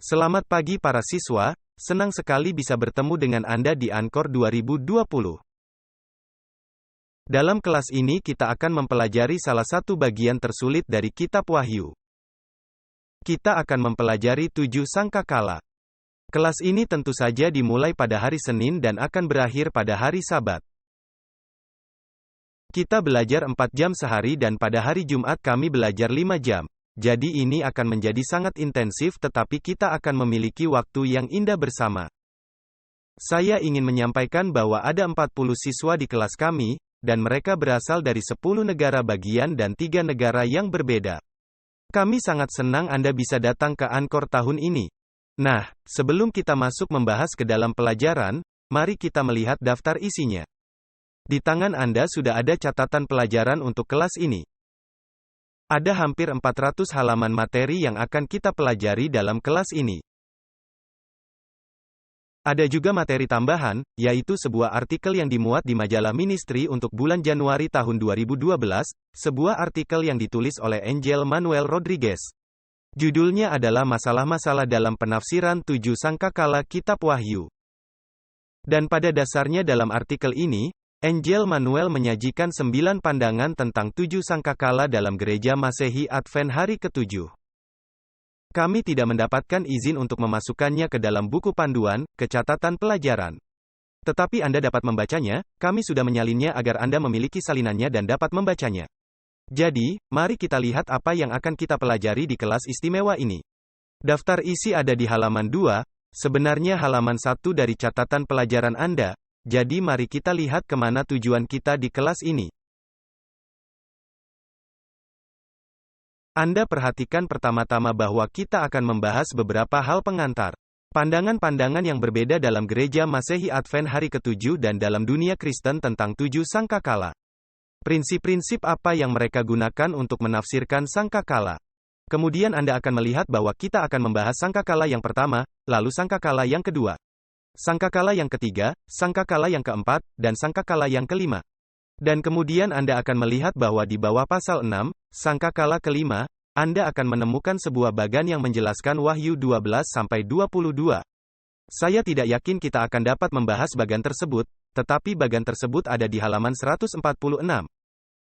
Selamat pagi para siswa, senang sekali bisa bertemu dengan Anda di Anchor 2020. Dalam kelas ini kita akan mempelajari salah satu bagian tersulit dari Kitab Wahyu. Kita akan mempelajari 7 sangkakala. Kelas ini tentu saja dimulai pada hari Senin dan akan berakhir pada hari Sabat. Kita belajar 4 jam sehari dan pada hari Jumat kami belajar 5 jam. Jadi ini akan menjadi sangat intensif tetapi kita akan memiliki waktu yang indah bersama. Saya ingin menyampaikan bahwa ada 40 siswa di kelas kami, dan mereka berasal dari 10 negara bagian dan 3 negara yang berbeda. Kami sangat senang Anda bisa datang ke Anchor tahun ini. Nah, sebelum kita masuk membahas ke dalam pelajaran, mari kita melihat daftar isinya. Di tangan Anda sudah ada catatan pelajaran untuk kelas ini. Ada hampir 400 halaman materi yang akan kita pelajari dalam kelas ini. Ada juga materi tambahan, yaitu sebuah artikel yang dimuat di majalah Ministry untuk bulan Januari tahun 2012, sebuah artikel yang ditulis oleh Angel Manuel Rodriguez. Judulnya adalah Masalah-masalah dalam penafsiran 7 sangkakala Kitab Wahyu. Dan pada dasarnya dalam artikel ini, Angel Manuel menyajikan 9 pandangan tentang 7 sangkakala dalam gereja Masehi Advent hari ke-7. Kami tidak mendapatkan izin untuk memasukkannya ke dalam buku panduan, catatan pelajaran. Tetapi Anda dapat membacanya, kami sudah menyalinnya agar Anda memiliki salinannya dan dapat membacanya. Jadi, mari kita lihat apa yang akan kita pelajari di kelas istimewa ini. Daftar isi ada di halaman 2, sebenarnya halaman 1 dari catatan pelajaran Anda. Jadi mari kita lihat kemana tujuan kita di kelas ini. Anda perhatikan pertama-tama bahwa kita akan membahas beberapa hal pengantar. Pandangan-pandangan yang berbeda dalam gereja Masehi Advent hari ke-7 dan dalam dunia Kristen tentang 7 sangkakala. Prinsip-prinsip apa yang mereka gunakan untuk menafsirkan sangkakala. Kemudian Anda akan melihat bahwa kita akan membahas sangkakala yang pertama, lalu sangkakala yang kedua. Sangkakala yang ketiga, sangkakala yang keempat, dan sangkakala yang kelima. Dan kemudian Anda akan melihat bahwa di bawah pasal 6, sangkakala kelima, Anda akan menemukan sebuah bagan yang menjelaskan Wahyu 12-22. Saya tidak yakin kita akan dapat membahas bagan tersebut, tetapi bagan tersebut ada di halaman 146.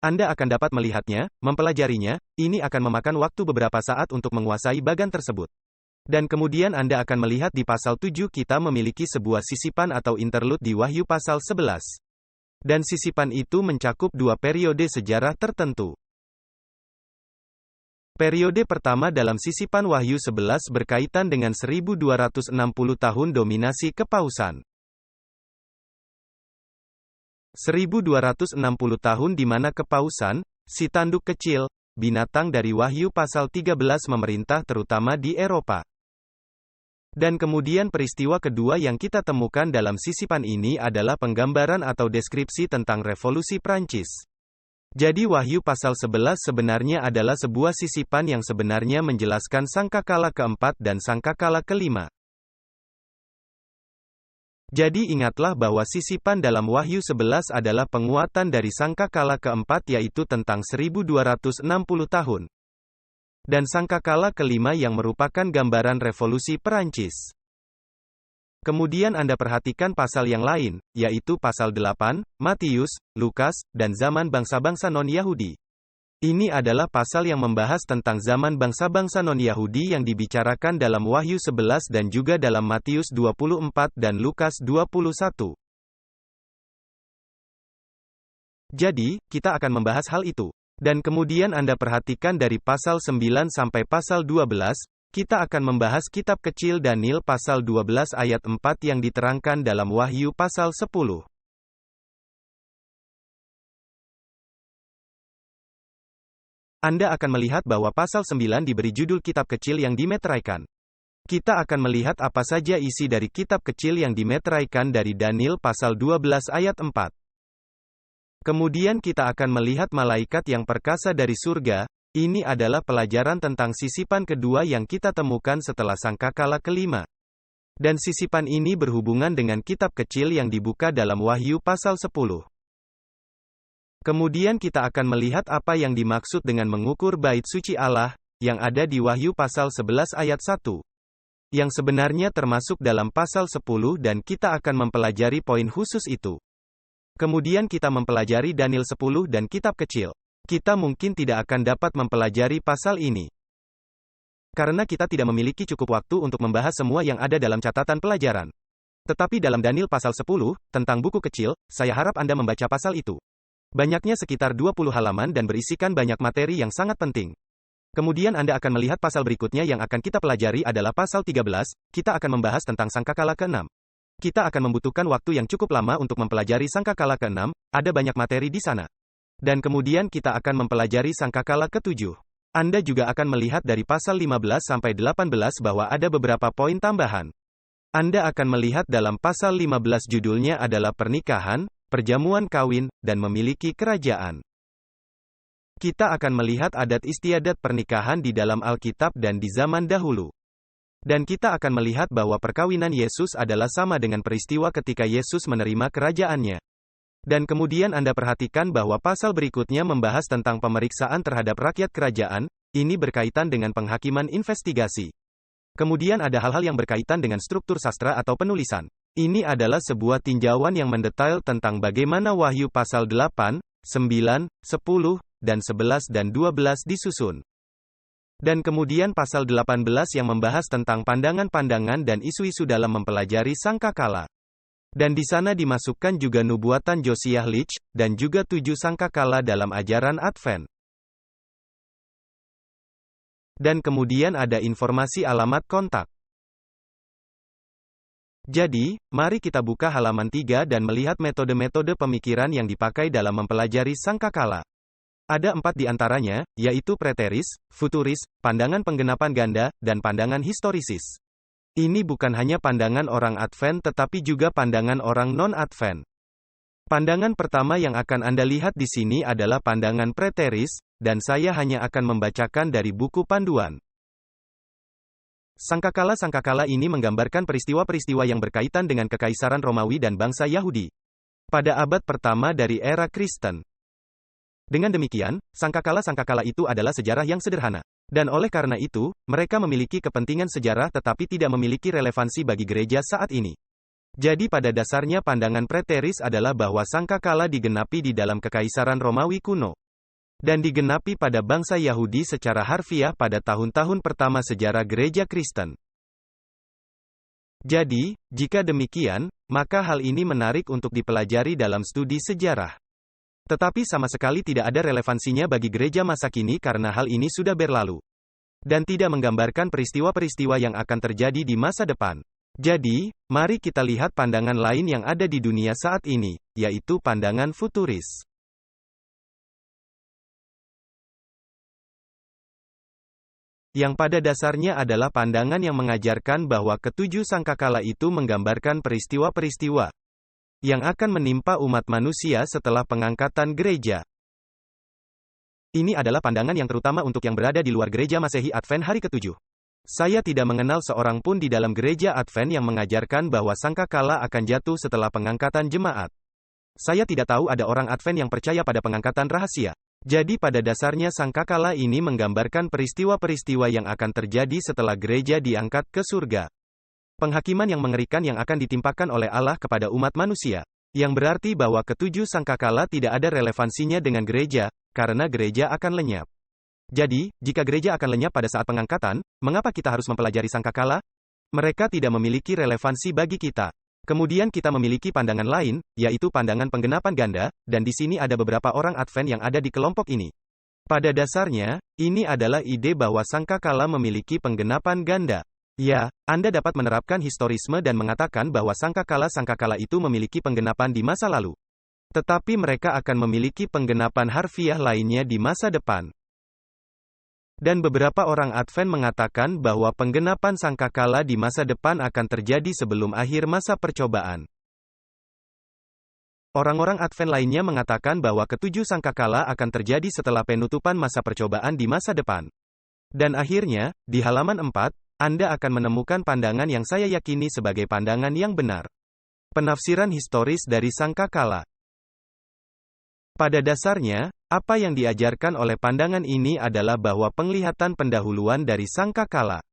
Anda akan dapat melihatnya, mempelajarinya, ini akan memakan waktu beberapa saat untuk menguasai bagan tersebut. Dan kemudian Anda akan melihat di pasal 7 kita memiliki sebuah sisipan atau interlude di Wahyu pasal 11. Dan sisipan itu mencakup 2 periode sejarah tertentu. Periode pertama dalam sisipan Wahyu 11 berkaitan dengan 1260 tahun dominasi kepausan. 1260 tahun di mana kepausan, si tanduk kecil, binatang dari Wahyu pasal 13 memerintah terutama di Eropa. Dan kemudian peristiwa kedua yang kita temukan dalam sisipan ini adalah penggambaran atau deskripsi tentang Revolusi Prancis. Jadi Wahyu pasal 11 sebenarnya adalah sebuah sisipan yang sebenarnya menjelaskan sangkakala keempat dan sangkakala kelima. Jadi ingatlah bahwa sisipan dalam Wahyu 11 adalah penguatan dari sangkakala keempat yaitu tentang 1260 tahun. Dan sangkakala kelima yang merupakan gambaran Revolusi Perancis. Kemudian Anda perhatikan pasal yang lain, yaitu pasal 8, Matius, Lukas, dan zaman bangsa-bangsa non-Yahudi. Ini adalah pasal yang membahas tentang zaman bangsa-bangsa non-Yahudi yang dibicarakan dalam Wahyu 11 dan juga dalam Matius 24 dan Lukas 21. Jadi, kita akan membahas hal itu. Dan kemudian Anda perhatikan dari pasal 9 sampai pasal 12, kita akan membahas kitab kecil Daniel pasal 12 ayat 4 yang diterangkan dalam Wahyu pasal 10. Anda akan melihat bahwa pasal 9 diberi judul kitab kecil yang dimeteraikan. Kita akan melihat apa saja isi dari kitab kecil yang dimeteraikan dari Daniel pasal 12 ayat 4. Kemudian kita akan melihat malaikat yang perkasa dari surga. Ini adalah pelajaran tentang sisipan kedua yang kita temukan setelah sangkakala kelima. Dan sisipan ini berhubungan dengan kitab kecil yang dibuka dalam Wahyu pasal 10. Kemudian kita akan melihat apa yang dimaksud dengan mengukur bait suci Allah, yang ada di Wahyu pasal 11 ayat 1. yang sebenarnya termasuk dalam pasal 10 dan kita akan mempelajari poin khusus itu. Kemudian kita mempelajari Daniel 10 dan kitab kecil. Kita mungkin tidak akan dapat mempelajari pasal ini karena kita tidak memiliki cukup waktu untuk membahas semua yang ada dalam catatan pelajaran. Tetapi dalam Daniel pasal 10, tentang buku kecil, saya harap Anda membaca pasal itu. Banyaknya sekitar 20 halaman dan berisikan banyak materi yang sangat penting. Kemudian Anda akan melihat pasal berikutnya yang akan kita pelajari adalah pasal 13, kita akan membahas tentang sangkakala ke-6. Kita akan membutuhkan waktu yang cukup lama untuk mempelajari sangkakala ke-6, ada banyak materi di sana. Dan kemudian kita akan mempelajari sangkakala ke-7. Anda juga akan melihat dari pasal 15 sampai 18 bahwa ada beberapa poin tambahan. Anda akan melihat dalam pasal 15 judulnya adalah pernikahan, perjamuan kawin, dan memiliki kerajaan. Kita akan melihat adat istiadat pernikahan di dalam Alkitab dan di zaman dahulu. Dan kita akan melihat bahwa perkawinan Yesus adalah sama dengan peristiwa ketika Yesus menerima kerajaannya. Dan kemudian Anda perhatikan bahwa pasal berikutnya membahas tentang pemeriksaan terhadap rakyat kerajaan, ini berkaitan dengan penghakiman investigasi. Kemudian ada hal-hal yang berkaitan dengan struktur sastra atau penulisan. Ini adalah sebuah tinjauan yang mendetail tentang bagaimana Wahyu pasal 8, 9, 10, dan 11 dan 12 disusun. Dan kemudian pasal 18 yang membahas tentang pandangan-pandangan dan isu-isu dalam mempelajari sangkakala. Dan di sana dimasukkan juga nubuatan Josiah Leach, dan juga 7 sangkakala dalam ajaran Advent. Dan kemudian ada informasi alamat kontak. Jadi, mari kita buka halaman 3 dan melihat metode-metode pemikiran yang dipakai dalam mempelajari sangkakala. Ada 4 di antaranya, yaitu preteris, futuris, pandangan penggenapan ganda, dan pandangan historisis. Ini bukan hanya pandangan orang Advent tetapi juga pandangan orang non-Advent. Pandangan pertama yang akan Anda lihat di sini adalah pandangan preteris, dan saya hanya akan membacakan dari buku panduan. Sangkakala-sangkakala ini menggambarkan peristiwa-peristiwa yang berkaitan dengan kekaisaran Romawi dan bangsa Yahudi pada abad pertama dari era Kristen. Dengan demikian, sangkakala-sangkakala itu adalah sejarah yang sederhana. Dan oleh karena itu, mereka memiliki kepentingan sejarah tetapi tidak memiliki relevansi bagi gereja saat ini. Jadi pada dasarnya pandangan preteris adalah bahwa sangkakala digenapi di dalam kekaisaran Romawi kuno. Dan digenapi pada bangsa Yahudi secara harfiah pada tahun-tahun pertama sejarah gereja Kristen. Jadi, jika demikian, maka hal ini menarik untuk dipelajari dalam studi sejarah. Tetapi sama sekali tidak ada relevansinya bagi gereja masa kini karena hal ini sudah berlalu. Dan tidak menggambarkan peristiwa-peristiwa yang akan terjadi di masa depan. Jadi, mari kita lihat pandangan lain yang ada di dunia saat ini, yaitu pandangan futuris. Yang pada dasarnya adalah pandangan yang mengajarkan bahwa ketujuh sangkakala itu menggambarkan peristiwa-peristiwa yang akan menimpa umat manusia setelah pengangkatan gereja. Ini adalah pandangan yang terutama untuk yang berada di luar gereja Masehi Advent hari ke-7. Saya tidak mengenal seorang pun di dalam gereja Advent yang mengajarkan bahwa sangkakala akan jatuh setelah pengangkatan jemaat. Saya tidak tahu ada orang Advent yang percaya pada pengangkatan rahasia. Jadi pada dasarnya sangkakala ini menggambarkan peristiwa-peristiwa yang akan terjadi setelah gereja diangkat ke surga. Penghakiman yang mengerikan yang akan ditimpakan oleh Allah kepada umat manusia. Yang berarti bahwa ketujuh sangkakala tidak ada relevansinya dengan gereja, karena gereja akan lenyap. Jadi, jika gereja akan lenyap pada saat pengangkatan, mengapa kita harus mempelajari sangkakala? Mereka tidak memiliki relevansi bagi kita. Kemudian kita memiliki pandangan lain, yaitu pandangan penggenapan ganda, dan di sini ada beberapa orang Advent yang ada di kelompok ini. Pada dasarnya, ini adalah ide bahwa sangkakala memiliki penggenapan ganda. Ya, Anda dapat menerapkan historisme dan mengatakan bahwa sangkakala-sangkakala itu memiliki penggenapan di masa lalu. Tetapi mereka akan memiliki penggenapan harfiah lainnya di masa depan. Dan beberapa orang Advent mengatakan bahwa penggenapan sangkakala di masa depan akan terjadi sebelum akhir masa percobaan. Orang-orang Advent lainnya mengatakan bahwa ketujuh sangkakala akan terjadi setelah penutupan masa percobaan di masa depan. Dan akhirnya, di halaman 4, Anda akan menemukan pandangan yang saya yakini sebagai pandangan yang benar. Penafsiran historis dari sangkakala. Pada dasarnya, apa yang diajarkan oleh pandangan ini adalah bahwa penglihatan pendahuluan dari sangkakala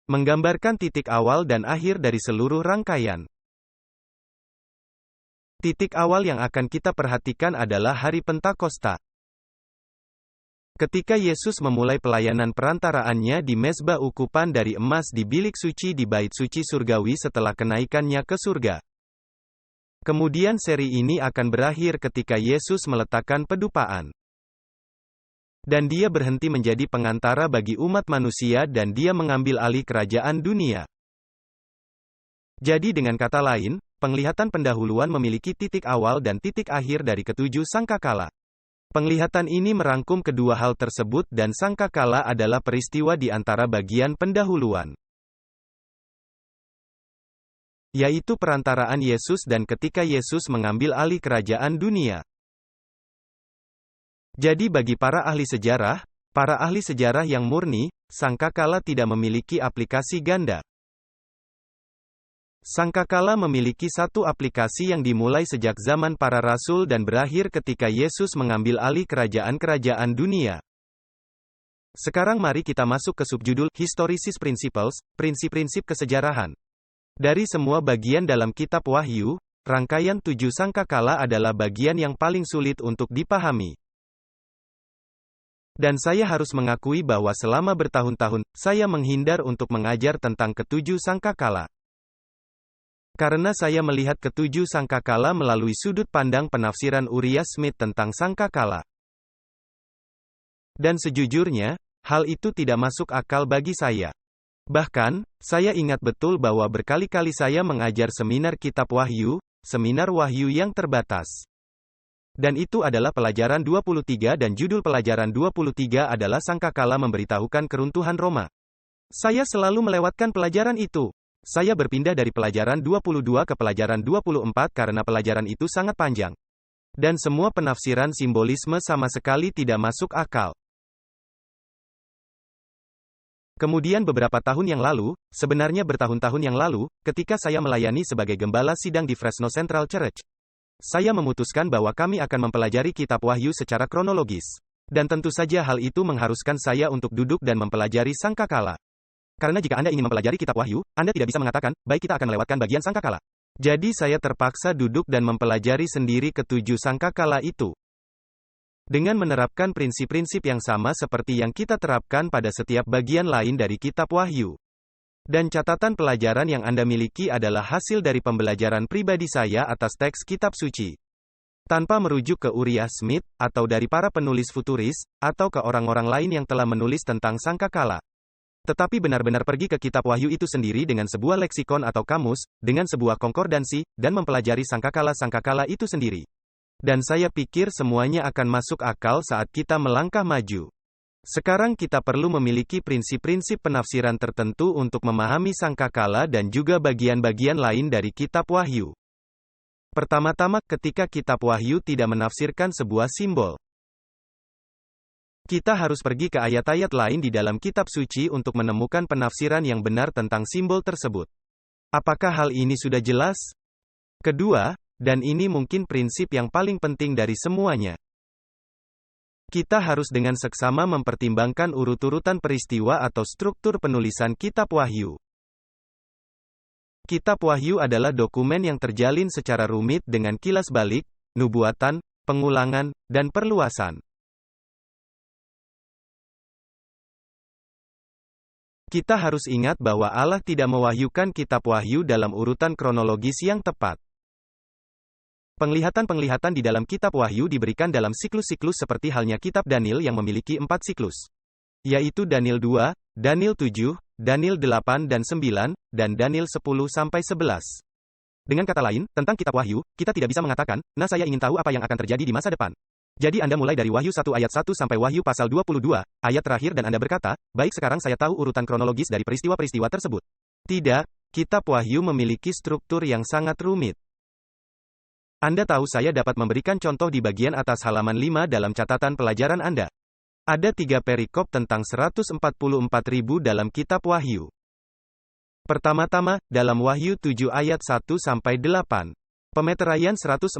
menggambarkan titik awal dan akhir dari seluruh rangkaian. Titik awal yang akan kita perhatikan adalah hari Pentakosta. Ketika Yesus memulai pelayanan perantaraannya di mezbah ukupan dari emas di bilik suci di bait suci surgawi setelah kenaikannya ke surga. Kemudian seri ini akan berakhir ketika Yesus meletakkan pedupaan. Dan dia berhenti menjadi pengantara bagi umat manusia dan dia mengambil alih kerajaan dunia. Jadi dengan kata lain, penglihatan pendahuluan memiliki titik awal dan titik akhir dari ketujuh sangkakala. Penglihatan ini merangkum kedua hal tersebut dan sangkakala adalah peristiwa di antara bagian pendahuluan, yaitu perantaraan Yesus dan ketika Yesus mengambil alih kerajaan dunia. Jadi bagi para ahli sejarah yang murni, sangkakala tidak memiliki aplikasi ganda. Sangkakala memiliki satu aplikasi yang dimulai sejak zaman para rasul dan berakhir ketika Yesus mengambil alih kerajaan-kerajaan dunia. Sekarang mari kita masuk ke subjudul Historicis Principles, prinsip-prinsip kesejarahan. Dari semua bagian dalam kitab Wahyu, rangkaian 7 sangkakala adalah bagian yang paling sulit untuk dipahami. Dan saya harus mengakui bahwa selama bertahun-tahun, saya menghindar untuk mengajar tentang ketujuh sangkakala. Karena saya melihat ketujuh sangkakala melalui sudut pandang penafsiran Uriah Smith tentang sangkakala. Dan sejujurnya, hal itu tidak masuk akal bagi saya. Bahkan, saya ingat betul bahwa berkali-kali saya mengajar seminar kitab Wahyu, seminar Wahyu yang terbatas. Dan itu adalah pelajaran 23 dan judul pelajaran 23 adalah sangkakala memberitahukan keruntuhan Roma. Saya selalu melewatkan pelajaran itu. Saya berpindah dari pelajaran 22 ke pelajaran 24 karena pelajaran itu sangat panjang. Dan semua penafsiran simbolisme sama sekali tidak masuk akal. Kemudian beberapa tahun yang lalu, sebenarnya bertahun-tahun yang lalu, ketika saya melayani sebagai gembala sidang di Fresno Central Church, saya memutuskan bahwa kami akan mempelajari kitab Wahyu secara kronologis. Dan tentu saja hal itu mengharuskan saya untuk duduk dan mempelajari sangkakala. Karena jika Anda ingin mempelajari kitab Wahyu, Anda tidak bisa mengatakan, baik kita akan melewatkan bagian sangkakala. Jadi saya terpaksa duduk dan mempelajari sendiri ketujuh sangkakala itu. Dengan menerapkan prinsip-prinsip yang sama seperti yang kita terapkan pada setiap bagian lain dari kitab Wahyu. Dan catatan pelajaran yang Anda miliki adalah hasil dari pembelajaran pribadi saya atas teks kitab suci. Tanpa merujuk ke Uriah Smith, atau dari para penulis futuris, atau ke orang-orang lain yang telah menulis tentang sangkakala. Tetapi benar-benar pergi ke kitab Wahyu itu sendiri dengan sebuah leksikon atau kamus, dengan sebuah konkordansi, dan mempelajari sangkakala-sangkakala itu sendiri. Dan saya pikir semuanya akan masuk akal saat kita melangkah maju. Sekarang kita perlu memiliki prinsip-prinsip penafsiran tertentu untuk memahami sangkakala dan juga bagian-bagian lain dari kitab Wahyu. Pertama-tama, ketika kitab Wahyu tidak menafsirkan sebuah simbol, kita harus pergi ke ayat-ayat lain di dalam kitab suci untuk menemukan penafsiran yang benar tentang simbol tersebut. Apakah hal ini sudah jelas? Kedua, dan ini mungkin prinsip yang paling penting dari semuanya. Kita harus dengan seksama mempertimbangkan urut-urutan peristiwa atau struktur penulisan kitab Wahyu. Kitab Wahyu adalah dokumen yang terjalin secara rumit dengan kilas balik, nubuatan, pengulangan, dan perluasan. Kita harus ingat bahwa Allah tidak mewahyukan kitab Wahyu dalam urutan kronologis yang tepat. Penglihatan-penglihatan di dalam kitab Wahyu diberikan dalam siklus-siklus seperti halnya kitab Daniel yang memiliki 4 siklus. Yaitu Daniel 2, Daniel 7, Daniel 8 dan 9, dan Daniel 10-11. Dengan kata lain, tentang kitab Wahyu, kita tidak bisa mengatakan, nah saya ingin tahu apa yang akan terjadi di masa depan. Jadi Anda mulai dari Wahyu 1 ayat 1 sampai Wahyu pasal 22, ayat terakhir dan Anda berkata, baik sekarang saya tahu urutan kronologis dari peristiwa-peristiwa tersebut. Tidak, kitab Wahyu memiliki struktur yang sangat rumit. Anda tahu saya dapat memberikan contoh di bagian atas halaman 5 dalam catatan pelajaran Anda. Ada 3 perikop tentang 144.000 dalam kitab Wahyu. Pertama-tama, dalam Wahyu 7 ayat 1 sampai 8. Pemeteraian 144.000,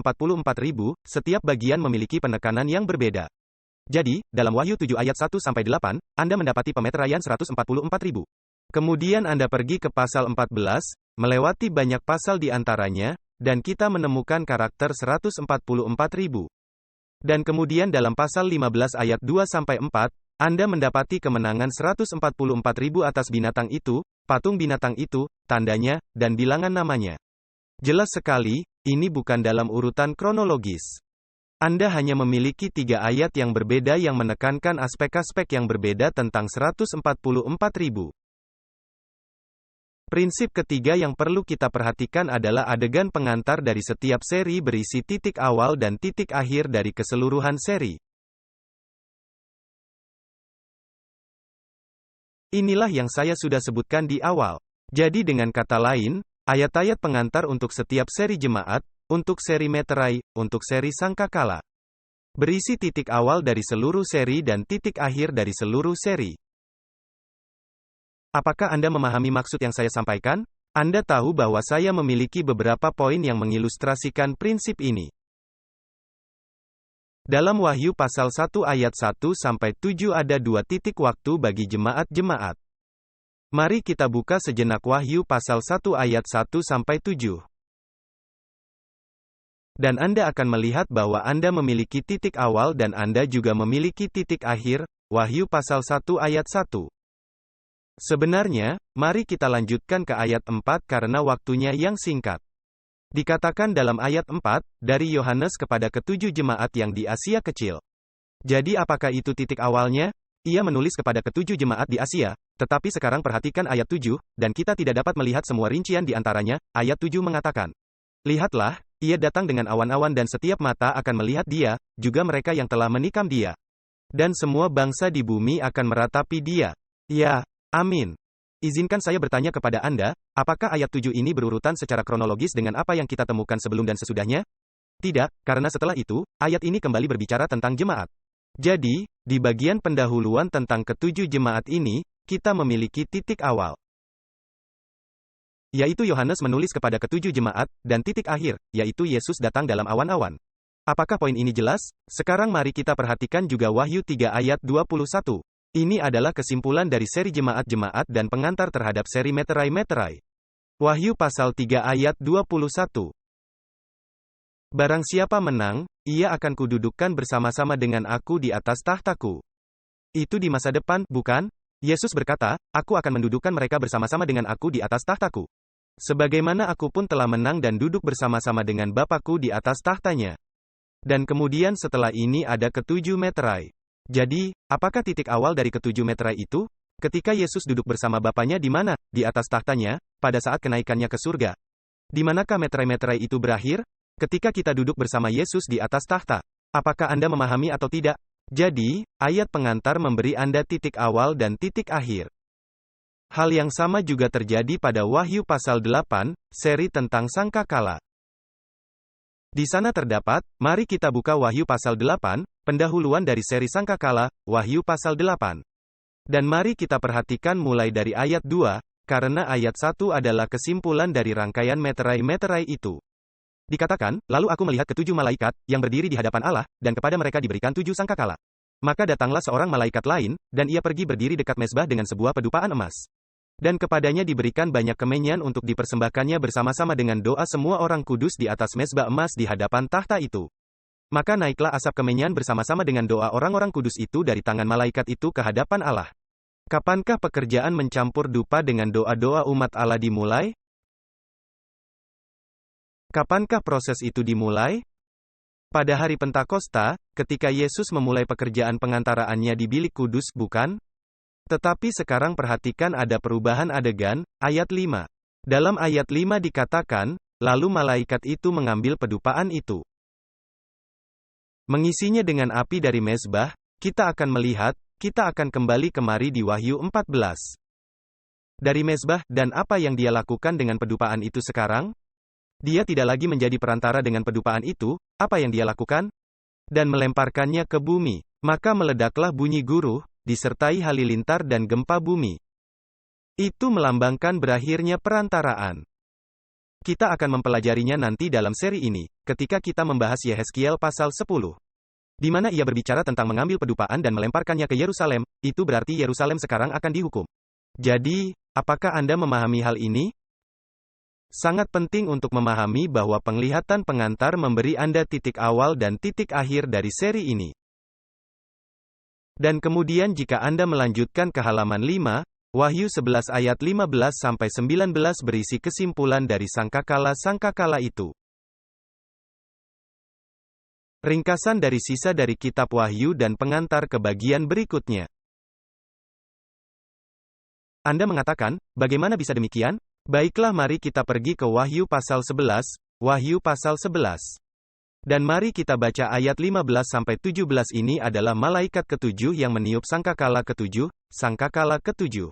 setiap bagian memiliki penekanan yang berbeda. Jadi, dalam Wahyu 7 ayat 1 sampai 8, Anda mendapati pemeteraian 144.000. Kemudian Anda pergi ke pasal 14, melewati banyak pasal di antaranya, dan kita menemukan karakter 144.000. Dan kemudian dalam pasal 15 ayat 2-4, Anda mendapati kemenangan 144.000 atas binatang itu, patung binatang itu, tandanya, dan bilangan namanya. Jelas sekali, ini bukan dalam urutan kronologis. Anda hanya memiliki 3 ayat yang berbeda yang menekankan aspek-aspek yang berbeda tentang 144.000. Prinsip ketiga yang perlu kita perhatikan adalah adegan pengantar dari setiap seri berisi titik awal dan titik akhir dari keseluruhan seri. Inilah yang saya sudah sebutkan di awal. Jadi dengan kata lain, ayat-ayat pengantar untuk setiap seri jemaat, untuk seri meterai, untuk seri sangkakala, berisi titik awal dari seluruh seri dan titik akhir dari seluruh seri. Apakah Anda memahami maksud yang saya sampaikan? Anda tahu bahwa saya memiliki beberapa poin yang mengilustrasikan prinsip ini. Dalam Wahyu pasal 1 ayat 1-7 ada 2 titik waktu bagi jemaat-jemaat. Mari kita buka sejenak Wahyu pasal 1 ayat 1-7. Dan Anda akan melihat bahwa Anda memiliki titik awal dan Anda juga memiliki titik akhir, Wahyu pasal 1 ayat 1. Sebenarnya, mari kita lanjutkan ke ayat 4 karena waktunya yang singkat. Dikatakan dalam ayat 4, dari Yohanes kepada ketujuh jemaat yang di Asia Kecil. Jadi apakah itu titik awalnya? Ia menulis kepada ketujuh jemaat di Asia, tetapi sekarang perhatikan ayat 7, dan kita tidak dapat melihat semua rincian di antaranya. Ayat 7 mengatakan, "Lihatlah, ia datang dengan awan-awan dan setiap mata akan melihat dia, juga mereka yang telah menikam dia. Dan semua bangsa di bumi akan meratapi dia." Ya. Amin. Izinkan saya bertanya kepada Anda, apakah ayat 7 ini berurutan secara kronologis dengan apa yang kita temukan sebelum dan sesudahnya? Tidak, karena setelah itu, ayat ini kembali berbicara tentang jemaat. Jadi, di bagian pendahuluan tentang ketujuh jemaat ini, kita memiliki titik awal, yaitu Yohanes menulis kepada ketujuh jemaat, dan titik akhir, yaitu Yesus datang dalam awan-awan. Apakah poin ini jelas? Sekarang mari kita perhatikan juga Wahyu 3 ayat 21. Ini adalah kesimpulan dari seri jemaat-jemaat dan pengantar terhadap seri meterai-meterai. Wahyu pasal 3 ayat 21. Barang siapa menang, ia akan kududukkan bersama-sama dengan aku di atas tahtaku. Itu di masa depan, bukan? Yesus berkata, aku akan mendudukkan mereka bersama-sama dengan aku di atas tahtaku. Sebagaimana aku pun telah menang dan duduk bersama-sama dengan Bapakku di atas tahtanya. Dan kemudian setelah ini ada ketujuh meterai. Jadi, apakah titik awal dari ketujuh meterai itu? Ketika Yesus duduk bersama Bapanya di mana? Di atas tahtanya, pada saat kenaikannya ke surga. Di manakah meterai-meterai itu berakhir? Ketika kita duduk bersama Yesus di atas tahta. Apakah Anda memahami atau tidak? Jadi, ayat pengantar memberi Anda titik awal dan titik akhir. Hal yang sama juga terjadi pada Wahyu pasal 8, seri tentang sangkakala. Di sana terdapat, mari kita buka Wahyu pasal 8, pendahuluan dari seri sangkakala, Wahyu pasal 8. Dan mari kita perhatikan mulai dari ayat 2, karena ayat 1 adalah kesimpulan dari rangkaian meterai-meterai itu. Dikatakan, lalu aku melihat ketujuh malaikat, yang berdiri di hadapan Allah, dan kepada mereka diberikan 7 sangkakala. Maka datanglah seorang malaikat lain, dan ia pergi berdiri dekat mezbah dengan sebuah pedupaan emas. Dan kepadanya diberikan banyak kemenyan untuk dipersembahkannya bersama-sama dengan doa semua orang kudus di atas mezbah emas di hadapan tahta itu. Maka naiklah asap kemenyan bersama-sama dengan doa orang-orang kudus itu dari tangan malaikat itu ke hadapan Allah. Kapankah pekerjaan mencampur dupa dengan doa-doa umat Allah dimulai? Kapankah proses itu dimulai? Pada hari Pentakosta, ketika Yesus memulai pekerjaan pengantaraannya di bilik kudus, bukan? Tetapi sekarang perhatikan ada perubahan adegan, ayat 5. Dalam ayat 5 dikatakan, lalu malaikat itu mengambil pedupaan itu, mengisinya dengan api dari mezbah. Kita akan melihat, kita akan kembali kemari di Wahyu 14. Dari mezbah, dan apa yang dia lakukan dengan pedupaan itu sekarang? Dia tidak lagi menjadi perantara dengan pedupaan itu, apa yang dia lakukan? Dan melemparkannya ke bumi. Maka meledaklah bunyi guruh, disertai halilintar dan gempa bumi. Itu melambangkan berakhirnya perantaraan. Kita akan mempelajarinya nanti dalam seri ini, ketika kita membahas Yehezkiel pasal 10. Di mana ia berbicara tentang mengambil pedupaan dan melemparkannya ke Yerusalem, itu berarti Yerusalem sekarang akan dihukum. Jadi, Apakah Anda memahami hal ini? Sangat penting untuk memahami bahwa penglihatan pengantar memberi Anda titik awal dan titik akhir dari seri ini. Dan kemudian jika Anda melanjutkan ke halaman 5, Wahyu 11 ayat 15-19 berisi kesimpulan dari sangkakala-sangkakala itu. Ringkasan dari sisa dari kitab Wahyu dan pengantar ke bagian berikutnya. Anda mengatakan, bagaimana bisa demikian? Baiklah, mari kita pergi ke Wahyu pasal 11, Wahyu pasal 11. Dan mari kita baca ayat 15-17 ini adalah malaikat ketujuh yang meniup sangkakala ketujuh, sangkakala ketujuh.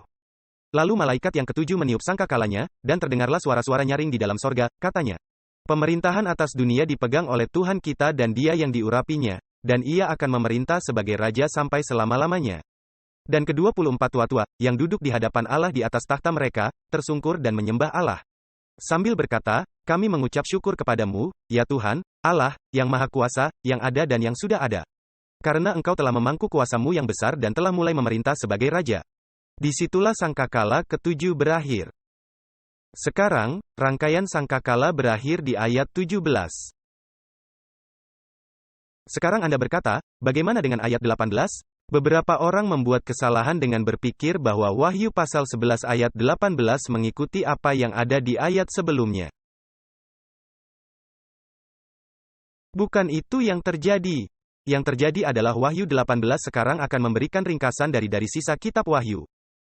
Lalu malaikat yang ketujuh meniup sangkakalanya, dan terdengarlah suara-suara nyaring di dalam sorga, katanya, pemerintahan atas dunia dipegang oleh Tuhan kita dan Dia yang diurapinya, dan Ia akan memerintah sebagai Raja sampai selama-lamanya. Dan ke-24 tua-tua, yang duduk di hadapan Allah di atas tahta mereka, tersungkur dan menyembah Allah. Sambil berkata, kami mengucap syukur kepadamu, ya Tuhan, Allah, yang Maha Kuasa, yang ada dan yang sudah ada. Karena Engkau telah memangku kuasamu yang besar dan telah mulai memerintah sebagai Raja. Disitulah sangkakala ketujuh berakhir. Sekarang, rangkaian sangkakala berakhir di ayat 17. Sekarang Anda berkata, bagaimana dengan ayat 18? Beberapa orang membuat kesalahan dengan berpikir bahwa Wahyu pasal 11 ayat 18 mengikuti apa yang ada di ayat sebelumnya. Bukan itu yang terjadi. Yang terjadi adalah Wahyu 18 sekarang akan memberikan ringkasan dari sisa kitab Wahyu.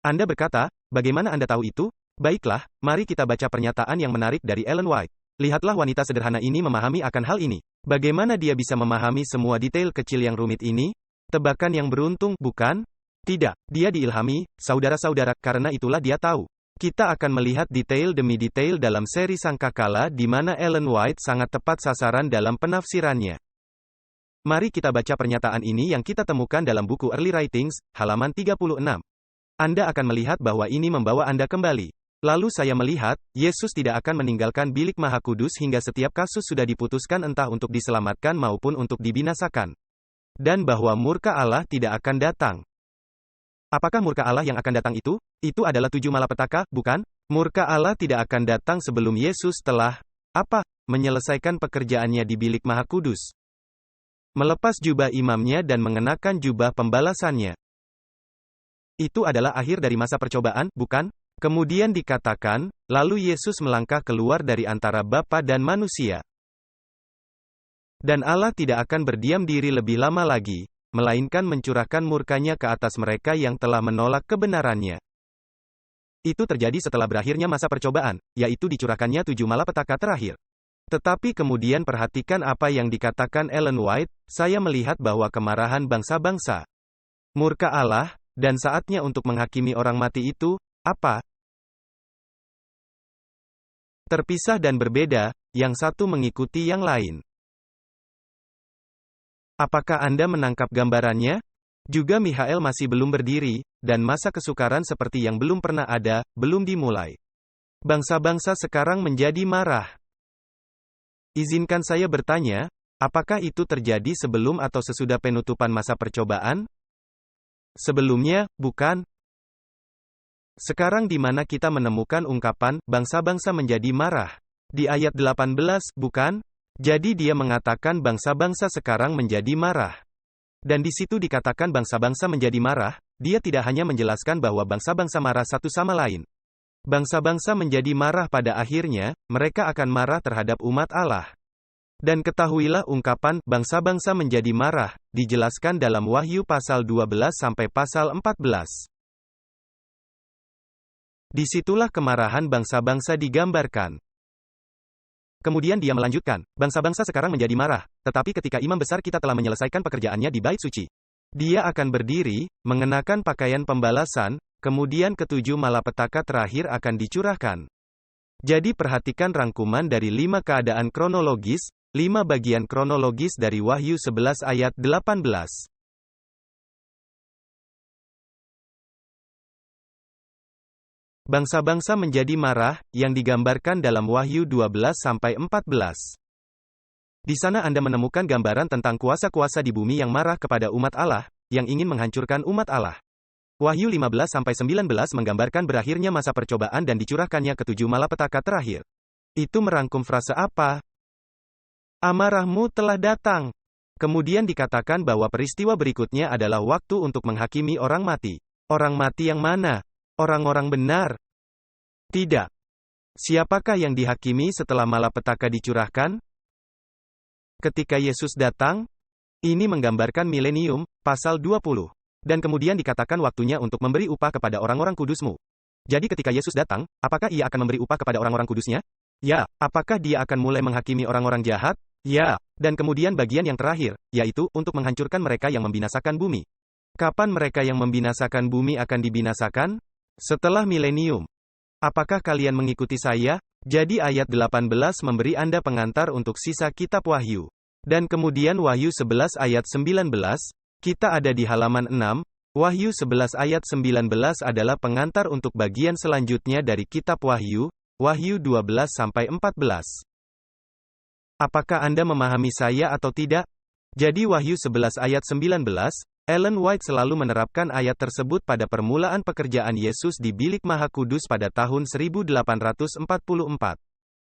Anda berkata, bagaimana Anda tahu itu? Baiklah, mari kita baca pernyataan yang menarik dari Ellen White. Lihatlah wanita sederhana ini memahami akan hal ini. Bagaimana dia bisa memahami semua detail kecil yang rumit ini? Tebakan yang beruntung, bukan? Tidak, dia diilhami, saudara-saudara, karena itulah dia tahu. Kita akan melihat detail demi detail dalam seri Sangkakala di mana Ellen White sangat tepat sasaran dalam penafsirannya. Mari kita baca pernyataan ini yang kita temukan dalam buku Early Writings, halaman 36. Anda akan melihat bahwa ini membawa Anda kembali. Lalu saya melihat, Yesus tidak akan meninggalkan bilik Maha Kudus hingga setiap kasus sudah diputuskan entah untuk diselamatkan maupun untuk dibinasakan. Dan bahwa murka Allah tidak akan datang. Apakah murka Allah yang akan datang itu? Itu adalah 7 malapetaka, bukan? Murka Allah tidak akan datang sebelum Yesus telah, menyelesaikan pekerjaannya di bilik Maha Kudus. Melepas jubah imamnya dan mengenakan jubah pembalasannya. Itu adalah akhir dari masa percobaan, bukan? Kemudian dikatakan, lalu Yesus melangkah keluar dari antara Bapa dan manusia. Dan Allah tidak akan berdiam diri lebih lama lagi, melainkan mencurahkan murkanya ke atas mereka yang telah menolak kebenarannya. Itu terjadi setelah berakhirnya masa percobaan, yaitu dicurahkannya 7 malapetaka terakhir. Tetapi kemudian perhatikan apa yang dikatakan Ellen White, saya melihat bahwa kemarahan bangsa-bangsa, murka Allah, dan saatnya untuk menghakimi orang mati itu, terpisah dan berbeda, yang satu mengikuti yang lain. Apakah Anda menangkap gambarannya? Juga Mikhael masih belum berdiri, dan masa kesukaran seperti yang belum pernah ada, belum dimulai. Bangsa-bangsa sekarang menjadi marah. Izinkan saya bertanya, apakah itu terjadi sebelum atau sesudah penutupan masa percobaan? Sebelumnya, bukan? Sekarang di mana kita menemukan ungkapan, bangsa-bangsa menjadi marah? Di ayat 18, bukan? Jadi dia mengatakan bangsa-bangsa sekarang menjadi marah. Dan di situ dikatakan bangsa-bangsa menjadi marah, dia tidak hanya menjelaskan bahwa bangsa-bangsa marah satu sama lain. Bangsa-bangsa menjadi marah pada akhirnya, mereka akan marah terhadap umat Allah. Dan ketahuilah ungkapan, bangsa-bangsa menjadi marah, dijelaskan dalam Wahyu pasal 12 sampai pasal 14. Disitulah kemarahan bangsa-bangsa digambarkan. Kemudian dia melanjutkan, bangsa-bangsa sekarang menjadi marah, tetapi ketika imam besar kita telah menyelesaikan pekerjaannya di bait suci. Dia akan berdiri, mengenakan pakaian pembalasan, kemudian ke-7 malapetaka terakhir akan dicurahkan. Jadi perhatikan rangkuman dari 5 keadaan kronologis, 5 bagian kronologis dari Wahyu 11 ayat 18. Bangsa-bangsa menjadi marah, yang digambarkan dalam Wahyu 12-14. Di sana Anda menemukan gambaran tentang kuasa-kuasa di bumi yang marah kepada umat Allah, yang ingin menghancurkan umat Allah. Wahyu 15-19 menggambarkan berakhirnya masa percobaan dan dicurahkannya ketujuh malapetaka terakhir. Itu merangkum frase apa? Amarahmu telah datang. Kemudian dikatakan bahwa peristiwa berikutnya adalah waktu untuk menghakimi orang mati. Orang mati yang mana? Orang-orang benar? Tidak. Siapakah yang dihakimi setelah malapetaka dicurahkan? Ketika Yesus datang, ini menggambarkan milenium, pasal 20. Dan kemudian dikatakan waktunya untuk memberi upah kepada orang-orang kudusmu. Jadi ketika Yesus datang, apakah ia akan memberi upah kepada orang-orang kudusnya? Ya. Apakah dia akan mulai menghakimi orang-orang jahat? Ya. Dan kemudian bagian yang terakhir, yaitu untuk menghancurkan mereka yang membinasakan bumi. Kapan mereka yang membinasakan bumi akan dibinasakan? Setelah milenium. Apakah kalian mengikuti saya? Jadi ayat 18 memberi Anda pengantar untuk sisa kitab Wahyu. Dan kemudian Wahyu 11 ayat 19, kita ada di halaman 6, Wahyu 11 ayat 19 adalah pengantar untuk bagian selanjutnya dari kitab Wahyu, Wahyu 12-14. Apakah Anda memahami saya atau tidak? Jadi Wahyu 11 ayat 19, Ellen White selalu menerapkan ayat tersebut pada permulaan pekerjaan Yesus di Bilik Maha Kudus pada tahun 1844.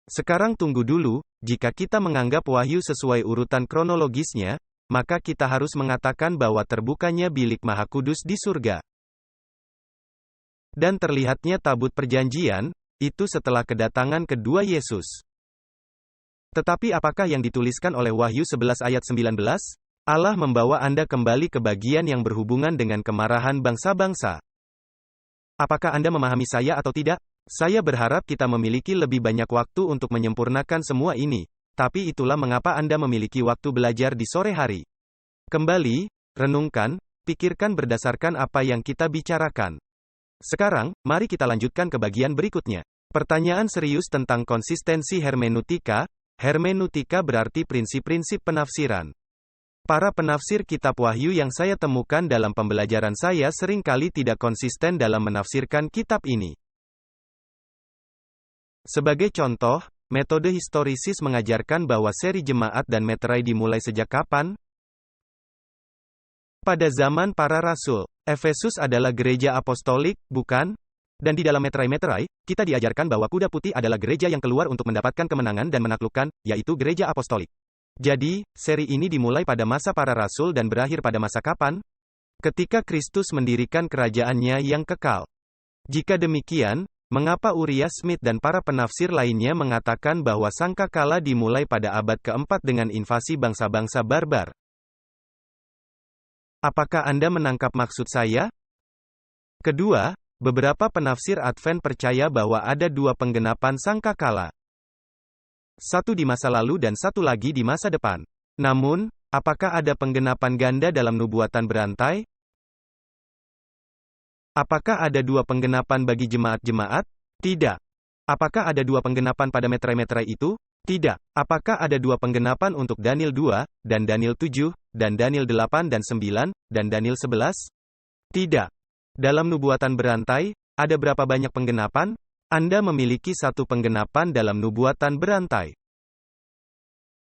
Sekarang tunggu dulu, jika kita menganggap Wahyu sesuai urutan kronologisnya, maka kita harus mengatakan bahwa terbukanya Bilik Maha Kudus di surga. Dan terlihatnya tabut perjanjian, itu setelah kedatangan kedua Yesus. Tetapi apakah yang dituliskan oleh Wahyu 11 ayat 19? Allah membawa Anda kembali ke bagian yang berhubungan dengan kemarahan bangsa-bangsa. Apakah Anda memahami saya atau tidak? Saya berharap kita memiliki lebih banyak waktu untuk menyempurnakan semua ini, tapi itulah mengapa Anda memiliki waktu belajar di sore hari. Kembali, renungkan, pikirkan berdasarkan apa yang kita bicarakan. Sekarang, mari kita lanjutkan ke bagian berikutnya. Pertanyaan serius tentang konsistensi hermeneutika. Hermeneutika berarti prinsip-prinsip penafsiran. Para penafsir kitab Wahyu yang saya temukan dalam pembelajaran saya seringkali tidak konsisten dalam menafsirkan kitab ini. Sebagai contoh, metode historisis mengajarkan bahwa seri jemaat dan meterai dimulai sejak kapan? Pada zaman para rasul, Efesus adalah gereja apostolik, bukan? Dan di dalam meterai-meterai, kita diajarkan bahwa kuda putih adalah gereja yang keluar untuk mendapatkan kemenangan dan menaklukkan, yaitu gereja apostolik. Jadi, seri ini dimulai pada masa para rasul dan berakhir pada masa kapan? Ketika Kristus mendirikan kerajaannya yang kekal. Jika demikian, mengapa Uriah Smith dan para penafsir lainnya mengatakan bahwa sangkakala dimulai pada abad keempat dengan invasi bangsa-bangsa barbar? Apakah Anda menangkap maksud saya? Kedua, beberapa penafsir Advent percaya bahwa ada dua penggenapan sangkakala. Satu di masa lalu dan satu lagi di masa depan. Namun, apakah ada penggenapan ganda dalam nubuatan berantai? Apakah ada dua penggenapan bagi jemaat-jemaat? Tidak. Apakah ada dua penggenapan pada meterai-meterai itu? Tidak. Apakah ada dua penggenapan untuk Daniel 2, dan Daniel 7, dan Daniel 8 dan 9, dan Daniel 11? Tidak. Dalam nubuatan berantai, ada berapa banyak penggenapan? Anda memiliki satu penggenapan dalam nubuatan berantai.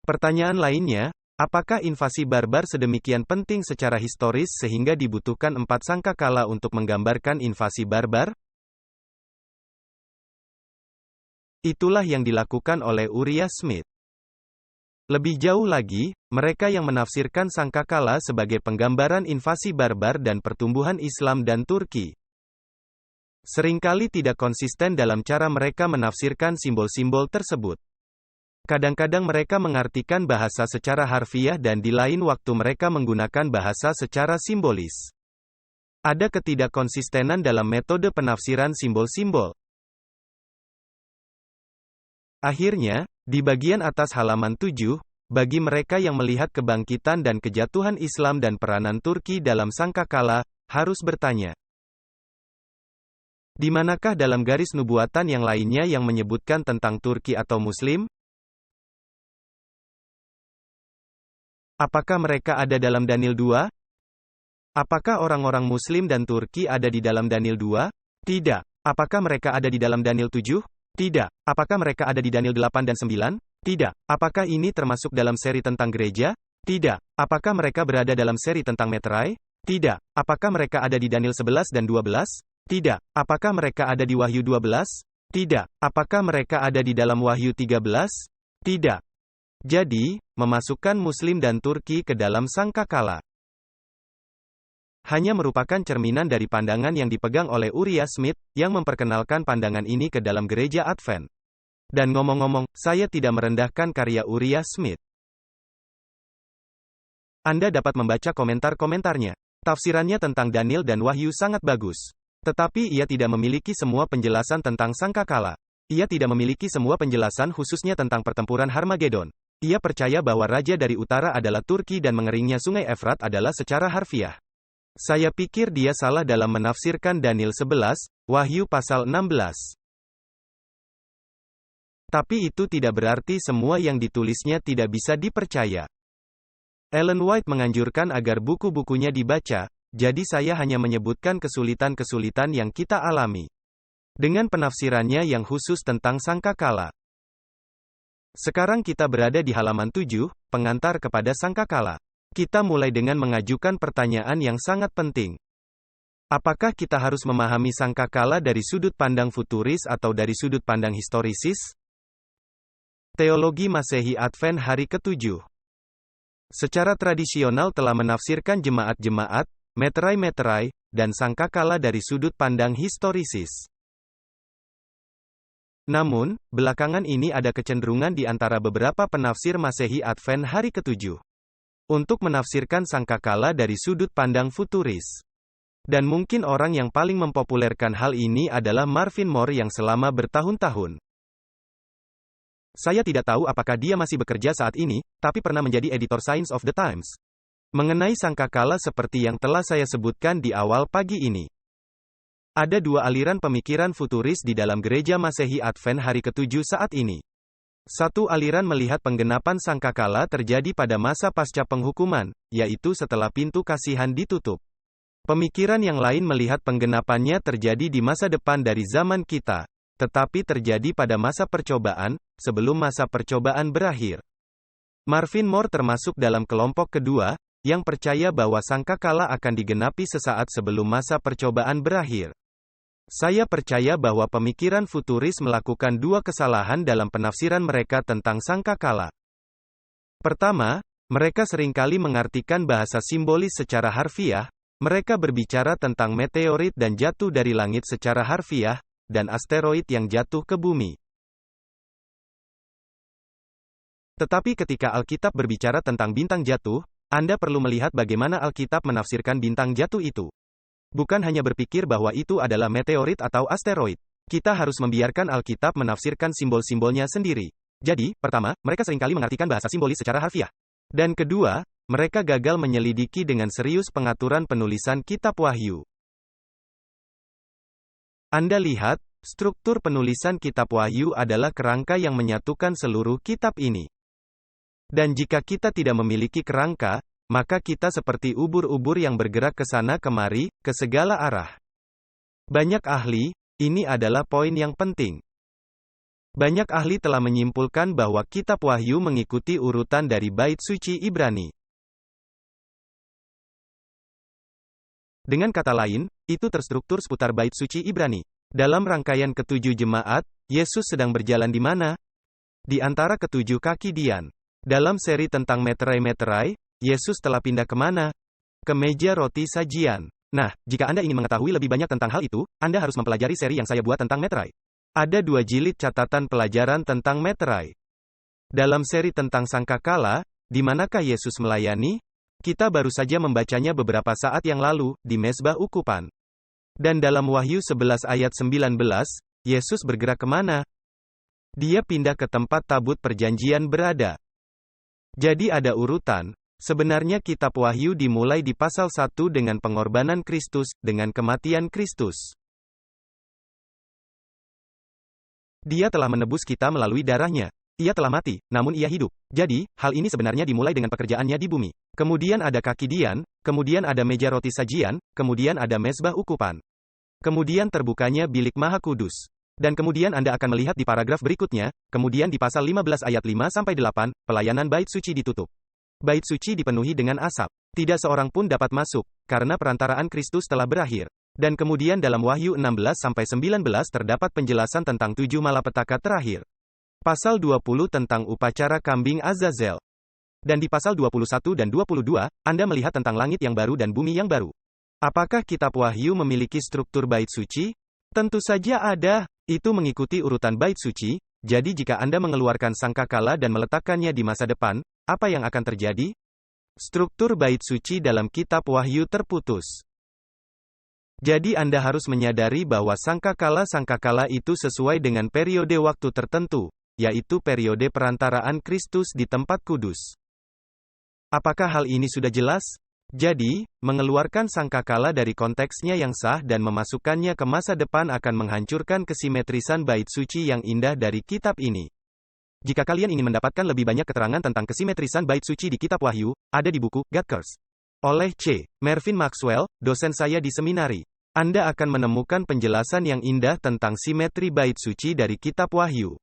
Pertanyaan lainnya, apakah invasi barbar sedemikian penting secara historis sehingga dibutuhkan 4 sangkakala untuk menggambarkan invasi barbar? Itulah yang dilakukan oleh Uriah Smith. Lebih jauh lagi, mereka yang menafsirkan sangkakala sebagai penggambaran invasi barbar dan pertumbuhan Islam dan Turki. Seringkali tidak konsisten dalam cara mereka menafsirkan simbol-simbol tersebut. Kadang-kadang mereka mengartikan bahasa secara harfiah dan di lain waktu mereka menggunakan bahasa secara simbolis. Ada ketidakkonsistenan dalam metode penafsiran simbol-simbol. Akhirnya, di bagian atas halaman 7, bagi mereka yang melihat kebangkitan dan kejatuhan Islam dan peranan Turki dalam sangkakala, harus bertanya. Di manakah dalam garis nubuatan yang lainnya yang menyebutkan tentang Turki atau Muslim? Apakah mereka ada dalam Daniel 2? Apakah orang-orang Muslim dan Turki ada di dalam Daniel 2? Tidak. Apakah mereka ada di dalam Daniel 7? Tidak. Apakah mereka ada di Daniel 8 dan 9? Tidak. Apakah ini termasuk dalam seri tentang gereja? Tidak. Apakah mereka berada dalam seri tentang meterai? Tidak. Apakah mereka ada di Daniel 11 dan 12? Tidak. Apakah mereka ada di Wahyu 12? Tidak. Apakah mereka ada di dalam Wahyu 13? Tidak. Jadi, memasukkan Muslim dan Turki ke dalam sangkakala hanya merupakan cerminan dari pandangan yang dipegang oleh Uriah Smith, yang memperkenalkan pandangan ini ke dalam gereja Advent. Dan ngomong-ngomong, saya tidak merendahkan karya Uriah Smith. Anda dapat membaca komentar-komentarnya. Tafsirannya tentang Daniel dan Wahyu sangat bagus. Tetapi ia tidak memiliki semua penjelasan tentang sangkakala. Ia tidak memiliki semua penjelasan khususnya tentang pertempuran Harmagedon. Ia percaya bahwa raja dari utara adalah Turki dan mengeringnya sungai Efrat adalah secara harfiah. Saya pikir dia salah dalam menafsirkan Daniel 11, Wahyu pasal 16. Tapi itu tidak berarti semua yang ditulisnya tidak bisa dipercaya. Ellen White menganjurkan agar buku-bukunya dibaca, jadi saya hanya menyebutkan kesulitan-kesulitan yang kita alami dengan penafsirannya yang khusus tentang sangkakala. Sekarang kita berada di halaman 7, pengantar kepada sangkakala. Kita mulai dengan mengajukan pertanyaan yang sangat penting. Apakah kita harus memahami sangkakala dari sudut pandang futuris atau dari sudut pandang historisis? Teologi Masehi Advent hari ke-7 secara tradisional telah menafsirkan jemaat-jemaat, meterai-meterai, dan sangkakala dari sudut pandang historisis. Namun, belakangan ini ada kecenderungan di antara beberapa penafsir Masehi Advent hari ke-7 untuk menafsirkan sangkakala dari sudut pandang futuris. Dan mungkin orang yang paling mempopulerkan hal ini adalah Marvin Moore yang selama bertahun-tahun. Saya tidak tahu apakah dia masih bekerja saat ini, tapi pernah menjadi editor Science of the Times. Mengenai sangkakala seperti yang telah saya sebutkan di awal pagi ini. Ada dua aliran pemikiran futuris di dalam gereja Masehi Advent hari ke-7 saat ini. Satu aliran melihat penggenapan sangkakala terjadi pada masa pasca penghukuman, yaitu setelah pintu kasihan ditutup. Pemikiran yang lain melihat penggenapannya terjadi di masa depan dari zaman kita, tetapi terjadi pada masa percobaan, sebelum masa percobaan berakhir. Marvin Moore termasuk dalam kelompok kedua, yang percaya bahwa sangkakala akan digenapi sesaat sebelum masa percobaan berakhir. Saya percaya bahwa pemikiran futuris melakukan dua kesalahan dalam penafsiran mereka tentang sangkakala. Pertama, mereka seringkali mengartikan bahasa simbolis secara harfiah. Mereka berbicara tentang meteorit dan jatuh dari langit secara harfiah, dan asteroid yang jatuh ke bumi. Tetapi ketika Alkitab berbicara tentang bintang jatuh, Anda perlu melihat bagaimana Alkitab menafsirkan bintang jatuh itu. Bukan hanya berpikir bahwa itu adalah meteorit atau asteroid. Kita harus membiarkan Alkitab menafsirkan simbol-simbolnya sendiri. Jadi, pertama, mereka seringkali mengartikan bahasa simbolis secara harfiah. Dan kedua, mereka gagal menyelidiki dengan serius pengaturan penulisan kitab Wahyu. Anda lihat, struktur penulisan kitab Wahyu adalah kerangka yang menyatukan seluruh kitab ini. Dan jika kita tidak memiliki kerangka, maka kita seperti ubur-ubur yang bergerak ke sana kemari, ke segala arah. Banyak ahli, ini adalah poin yang penting. Banyak ahli telah menyimpulkan bahwa kitab Wahyu mengikuti urutan dari bait suci Ibrani. Dengan kata lain, itu terstruktur seputar bait suci Ibrani. Dalam rangkaian ketujuh jemaat, Yesus sedang berjalan di mana? Di antara ketujuh kaki Dian. Dalam seri tentang meterai-meterai, Yesus telah pindah kemana? Ke meja roti sajian. Nah, jika Anda ingin mengetahui lebih banyak tentang hal itu, Anda harus mempelajari seri yang saya buat tentang meterai. Ada 2 jilid catatan pelajaran tentang meterai. Dalam seri tentang sangkakala, di manakah Yesus melayani? Kita baru saja membacanya beberapa saat yang lalu, di Mezbah Ukupan. Dan dalam Wahyu 11 ayat 19, Yesus bergerak kemana? Dia pindah ke tempat tabut perjanjian berada. Jadi ada urutan. Sebenarnya kitab Wahyu dimulai di pasal 1 dengan pengorbanan Kristus, dengan kematian Kristus. Dia telah menebus kita melalui darahnya. Ia telah mati, namun ia hidup. Jadi, hal ini sebenarnya dimulai dengan pekerjaannya di bumi. Kemudian ada kaki Dian, kemudian ada meja roti sajian, kemudian ada mezbah ukupan. Kemudian terbukanya bilik Maha Kudus. Dan kemudian Anda akan melihat di paragraf berikutnya, kemudian di pasal 15 ayat 5-8, pelayanan bait suci ditutup. Bait suci dipenuhi dengan asap. Tidak seorang pun dapat masuk, karena perantaraan Kristus telah berakhir. Dan kemudian dalam Wahyu 16-19 terdapat penjelasan tentang 7 malapetaka terakhir. Pasal 20 tentang upacara kambing Azazel. Dan di pasal 21 dan 22, Anda melihat tentang langit yang baru dan bumi yang baru. Apakah kitab Wahyu memiliki struktur bait suci? Tentu saja ada. Itu mengikuti urutan bait suci. Jadi jika Anda mengeluarkan sangkakala dan meletakkannya di masa depan, apa yang akan terjadi? Struktur bait suci dalam kitab Wahyu terputus. Jadi Anda harus menyadari bahwa sangkakala itu sesuai dengan periode waktu tertentu, yaitu periode perantaraan Kristus di tempat kudus. Apakah hal ini sudah jelas? Jadi, mengeluarkan sangkakala dari konteksnya yang sah dan memasukkannya ke masa depan akan menghancurkan kesimetrisan bait suci yang indah dari kitab ini. Jika kalian ingin mendapatkan lebih banyak keterangan tentang kesimetrisan bait suci di kitab Wahyu, ada di buku God Curse oleh C. Mervyn Maxwell, dosen saya di seminari. Anda akan menemukan penjelasan yang indah tentang simetri bait suci dari kitab Wahyu.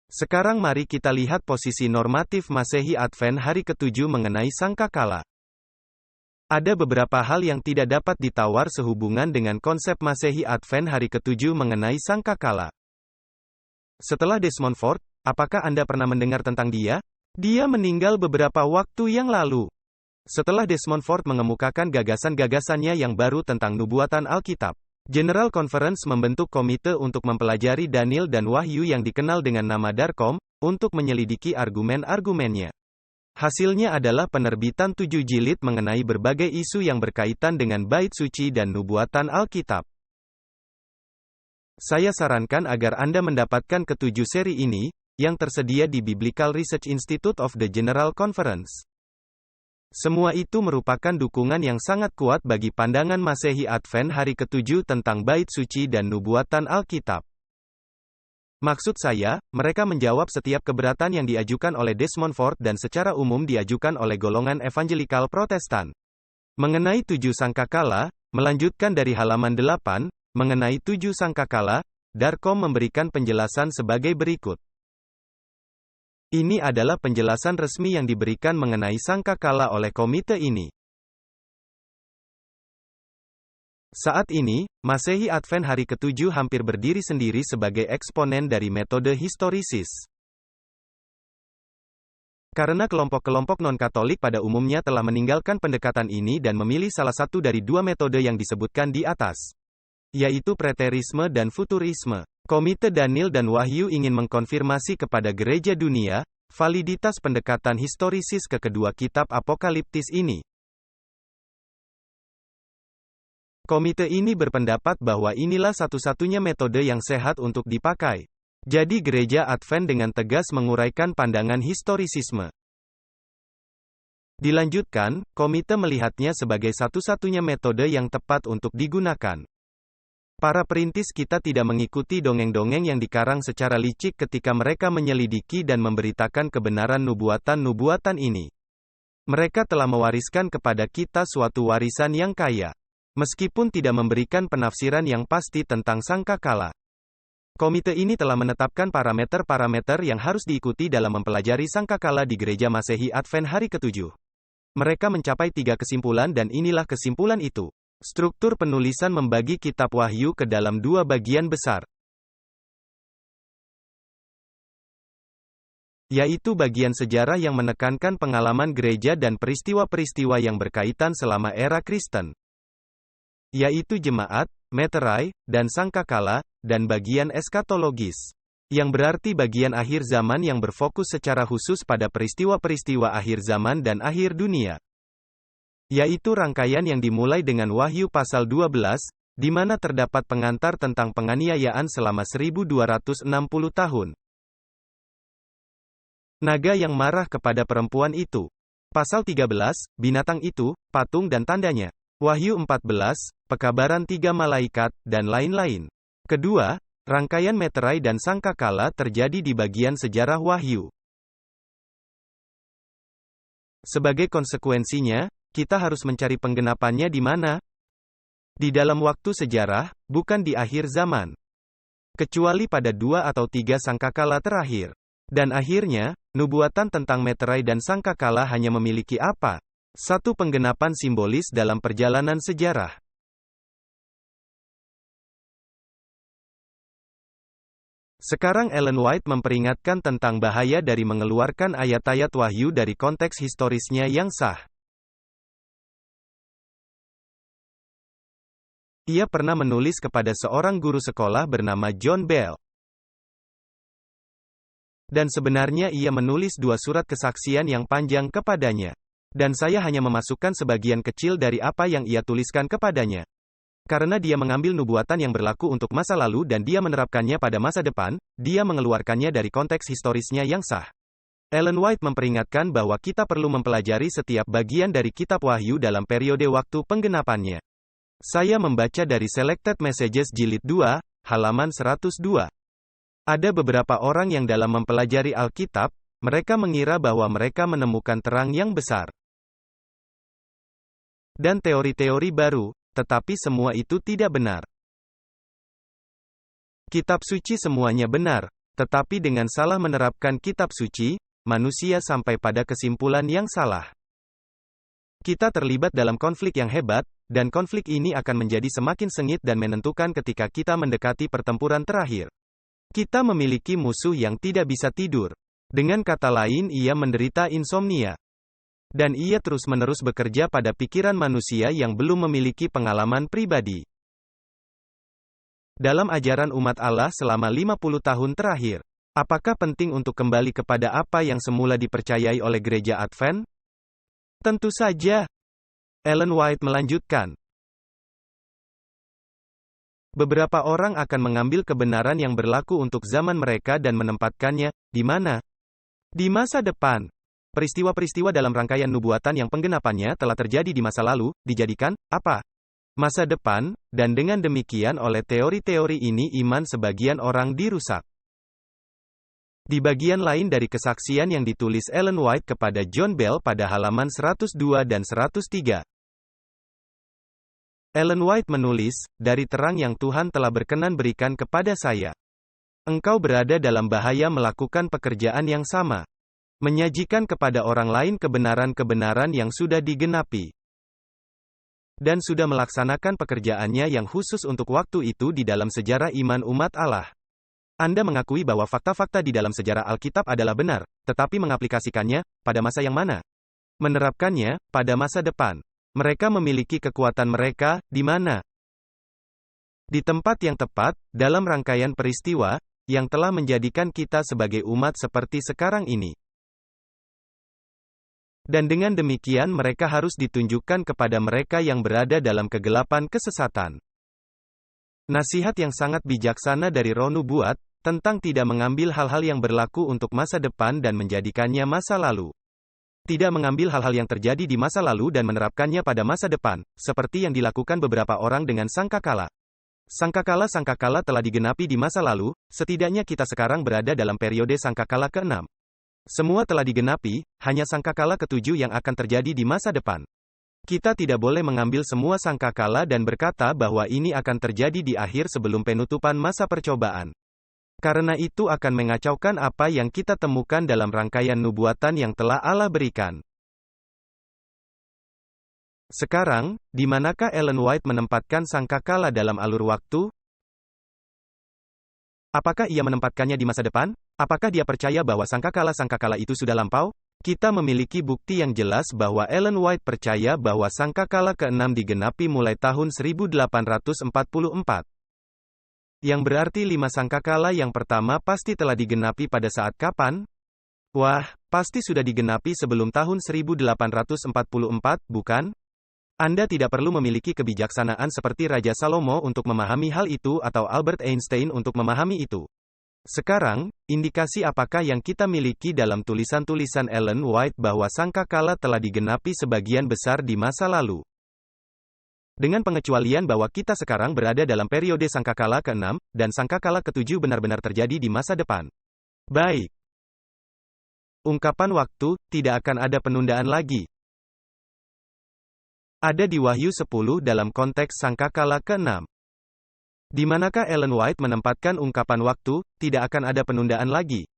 Sekarang mari kita lihat posisi normatif Masehi Advent hari ke-7 mengenai sangkakala. Ada beberapa hal yang tidak dapat ditawar sehubungan dengan konsep Masehi Advent hari ke-7 mengenai sangkakala. Setelah Desmond Ford, apakah Anda pernah mendengar tentang dia? Dia meninggal beberapa waktu yang lalu. Setelah Desmond Ford mengemukakan gagasan-gagasannya yang baru tentang nubuatan Alkitab, General Conference membentuk komite untuk mempelajari Daniel dan Wahyu yang dikenal dengan nama Darkom, untuk menyelidiki argumen-argumennya. Hasilnya adalah penerbitan 7 jilid mengenai berbagai isu yang berkaitan dengan bait suci dan nubuatan Alkitab. Saya sarankan agar Anda mendapatkan ke-7 seri ini, yang tersedia di Biblical Research Institute of the General Conference. Semua itu merupakan dukungan yang sangat kuat bagi pandangan Masehi Advent hari ke-7 tentang bait suci dan nubuatan Alkitab. Maksud saya, mereka menjawab setiap keberatan yang diajukan oleh Desmond Ford dan secara umum diajukan oleh golongan evangelikal Protestan. Mengenai 7 sangkakala, melanjutkan dari halaman 8, mengenai 7 sangkakala, Darkom memberikan penjelasan sebagai berikut. Ini adalah penjelasan resmi yang diberikan mengenai sangkakala oleh komite ini. Saat ini, Masehi Advent hari ke-7 hampir berdiri sendiri sebagai eksponen dari metode historisis. Karena kelompok-kelompok non-Katolik pada umumnya telah meninggalkan pendekatan ini dan memilih salah satu dari 2 metode yang disebutkan di atas, yaitu preterisme dan futurisme. Komite Daniel dan Wahyu ingin mengkonfirmasi kepada gereja dunia, validitas pendekatan historisis ke kedua kitab apokaliptis ini. Komite ini berpendapat bahwa inilah satu-satunya metode yang sehat untuk dipakai. Jadi gereja Advent dengan tegas menguraikan pandangan historisisme. Dilanjutkan, komite melihatnya sebagai satu-satunya metode yang tepat untuk digunakan. Para perintis kita tidak mengikuti dongeng-dongeng yang dikarang secara licik ketika mereka menyelidiki dan memberitakan kebenaran nubuatan-nubuatan ini. Mereka telah mewariskan kepada kita suatu warisan yang kaya, meskipun tidak memberikan penafsiran yang pasti tentang sangkakala. Komite ini telah menetapkan parameter-parameter yang harus diikuti dalam mempelajari sangkakala di Gereja Masehi Advent hari ke-7. Mereka mencapai 3 kesimpulan dan inilah kesimpulan itu. Struktur penulisan membagi kitab Wahyu ke dalam 2 bagian besar, yaitu bagian sejarah yang menekankan pengalaman gereja dan peristiwa-peristiwa yang berkaitan selama era Kristen, yaitu jemaat, meterai, dan sangkakala, dan bagian eskatologis, yang berarti bagian akhir zaman yang berfokus secara khusus pada peristiwa-peristiwa akhir zaman dan akhir dunia. Yaitu rangkaian yang dimulai dengan Wahyu pasal 12, di mana terdapat pengantar tentang penganiayaan selama 1260 tahun. Naga yang marah kepada perempuan itu. Pasal 13, binatang itu, patung dan tandanya. Wahyu 14, pekabaran 3 malaikat, dan lain-lain. Kedua, rangkaian meterai dan sangkakala terjadi di bagian sejarah Wahyu. Sebagai konsekuensinya, kita harus mencari penggenapannya di mana? Di dalam waktu sejarah, bukan di akhir zaman. Kecuali pada 2 atau 3 sangkakala terakhir. Dan akhirnya, nubuatan tentang meterai dan sangkakala hanya memiliki apa? Satu penggenapan simbolis dalam perjalanan sejarah. Sekarang Ellen White memperingatkan tentang bahaya dari mengeluarkan ayat-ayat wahyu dari konteks historisnya yang sah. Ia pernah menulis kepada seorang guru sekolah bernama John Bell. Dan sebenarnya ia menulis 2 surat kesaksian yang panjang kepadanya. Dan saya hanya memasukkan sebagian kecil dari apa yang ia tuliskan kepadanya. Karena dia mengambil nubuatan yang berlaku untuk masa lalu dan dia menerapkannya pada masa depan, dia mengeluarkannya dari konteks historisnya yang sah. Ellen White memperingatkan bahwa kita perlu mempelajari setiap bagian dari kitab Wahyu dalam periode waktu penggenapannya. Saya membaca dari Selected Messages Jilid 2, halaman 102. Ada beberapa orang yang dalam mempelajari Alkitab, mereka mengira bahwa mereka menemukan terang yang besar. Dan teori-teori baru, tetapi semua itu tidak benar. Kitab suci semuanya benar, tetapi dengan salah menerapkan kitab suci, manusia sampai pada kesimpulan yang salah. Kita terlibat dalam konflik yang hebat, dan konflik ini akan menjadi semakin sengit dan menentukan ketika kita mendekati pertempuran terakhir. Kita memiliki musuh yang tidak bisa tidur. Dengan kata lain, ia menderita insomnia. Dan ia terus-menerus bekerja pada pikiran manusia yang belum memiliki pengalaman pribadi. Dalam ajaran umat Allah selama 50 tahun terakhir, apakah penting untuk kembali kepada apa yang semula dipercayai oleh gereja Advent? Tentu saja. Ellen White melanjutkan. Beberapa orang akan mengambil kebenaran yang berlaku untuk zaman mereka dan menempatkannya, di mana? Di masa depan. Peristiwa-peristiwa dalam rangkaian nubuatan yang penggenapannya telah terjadi di masa lalu, dijadikan, apa? Masa depan, dan dengan demikian oleh teori-teori ini iman sebagian orang dirusak. Di bagian lain dari kesaksian yang ditulis Ellen White kepada John Bell pada halaman 102 dan 103. Ellen White menulis, dari terang yang Tuhan telah berkenan berikan kepada saya. Engkau berada dalam bahaya melakukan pekerjaan yang sama. Menyajikan kepada orang lain kebenaran-kebenaran yang sudah digenapi. Dan sudah melaksanakan pekerjaannya yang khusus untuk waktu itu di dalam sejarah iman umat Allah. Anda mengakui bahwa fakta-fakta di dalam sejarah Alkitab adalah benar, tetapi mengaplikasikannya, pada masa yang mana? Menerapkannya, pada masa depan. Mereka memiliki kekuatan mereka, di mana? Di tempat yang tepat, dalam rangkaian peristiwa, yang telah menjadikan kita sebagai umat seperti sekarang ini. Dan dengan demikian mereka harus ditunjukkan kepada mereka yang berada dalam kegelapan kesesatan. Nasihat yang sangat bijaksana dari roh nubuat, tentang tidak mengambil hal-hal yang berlaku untuk masa depan dan menjadikannya masa lalu. Tidak mengambil hal-hal yang terjadi di masa lalu dan menerapkannya pada masa depan, seperti yang dilakukan beberapa orang dengan sangkakala. Sangkakala telah digenapi di masa lalu, setidaknya kita sekarang berada dalam periode sangkakala ke-6. Semua telah digenapi, hanya sangkakala ke-7 yang akan terjadi di masa depan. Kita tidak boleh mengambil semua sangkakala dan berkata bahwa ini akan terjadi di akhir sebelum penutupan masa percobaan. Karena itu akan mengacaukan apa yang kita temukan dalam rangkaian nubuatan yang telah Allah berikan. Sekarang, di manakah Ellen White menempatkan sangkakala dalam alur waktu? Apakah ia menempatkannya di masa depan? Apakah dia percaya bahwa sangkakala itu sudah lampau? Kita memiliki bukti yang jelas bahwa Ellen White percaya bahwa sangkakala ke-6 digenapi mulai tahun 1844. Yang berarti 5 sangkakala yang pertama pasti telah digenapi pada saat kapan? Wah, pasti sudah digenapi sebelum tahun 1844, bukan? Anda tidak perlu memiliki kebijaksanaan seperti Raja Salomo untuk memahami hal itu atau Albert Einstein untuk memahami itu. Sekarang, indikasi apakah yang kita miliki dalam tulisan-tulisan Ellen White bahwa sangkakala telah digenapi sebagian besar di masa lalu. Dengan pengecualian bahwa kita sekarang berada dalam periode sangkakala ke-6, dan sangkakala ke-7 benar-benar terjadi di masa depan. Baik. Ungkapan waktu, tidak akan ada penundaan lagi. Ada di Wahyu 10 dalam konteks sangkakala ke-6. Di manakah Ellen White menempatkan ungkapan waktu, tidak akan ada penundaan lagi?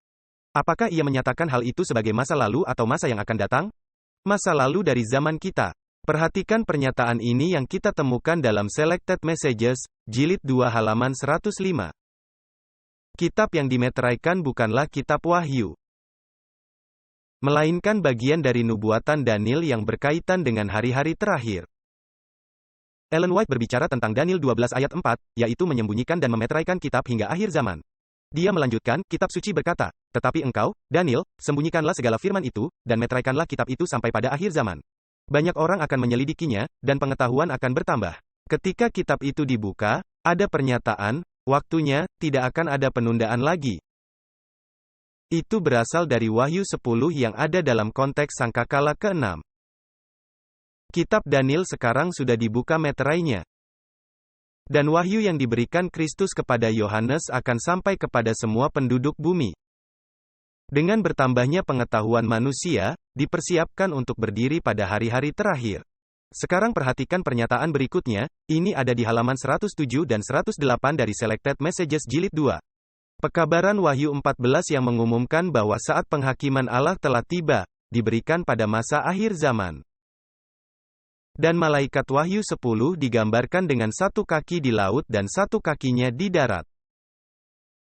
Apakah ia menyatakan hal itu sebagai masa lalu atau masa yang akan datang? Masa lalu dari zaman kita. Perhatikan pernyataan ini yang kita temukan dalam Selected Messages, Jilid 2 halaman 105. Kitab yang dimeteraikan bukanlah kitab Wahyu, melainkan bagian dari nubuatan Daniel yang berkaitan dengan hari-hari terakhir. Ellen White berbicara tentang Daniel 12 ayat 4, yaitu menyembunyikan dan memeteraikan kitab hingga akhir zaman. Dia melanjutkan, kitab suci berkata, tetapi engkau, Daniel, sembunyikanlah segala firman itu, dan meteraikanlah kitab itu sampai pada akhir zaman. Banyak orang akan menyelidikinya, dan pengetahuan akan bertambah. Ketika kitab itu dibuka, ada pernyataan, waktunya, tidak akan ada penundaan lagi. Itu berasal dari Wahyu 10 yang ada dalam konteks sangkakala ke-6. Kitab Daniel sekarang sudah dibuka meterainya. Dan wahyu yang diberikan Kristus kepada Yohanes akan sampai kepada semua penduduk bumi. Dengan bertambahnya pengetahuan manusia, dipersiapkan untuk berdiri pada hari-hari terakhir. Sekarang perhatikan pernyataan berikutnya, ini ada di halaman 107 dan 108 dari Selected Messages Jilid 2. Pekabaran Wahyu 14 yang mengumumkan bahwa saat penghakiman Allah telah tiba, diberikan pada masa akhir zaman. Dan malaikat Wahyu 10 digambarkan dengan satu kaki di laut dan satu kakinya di darat.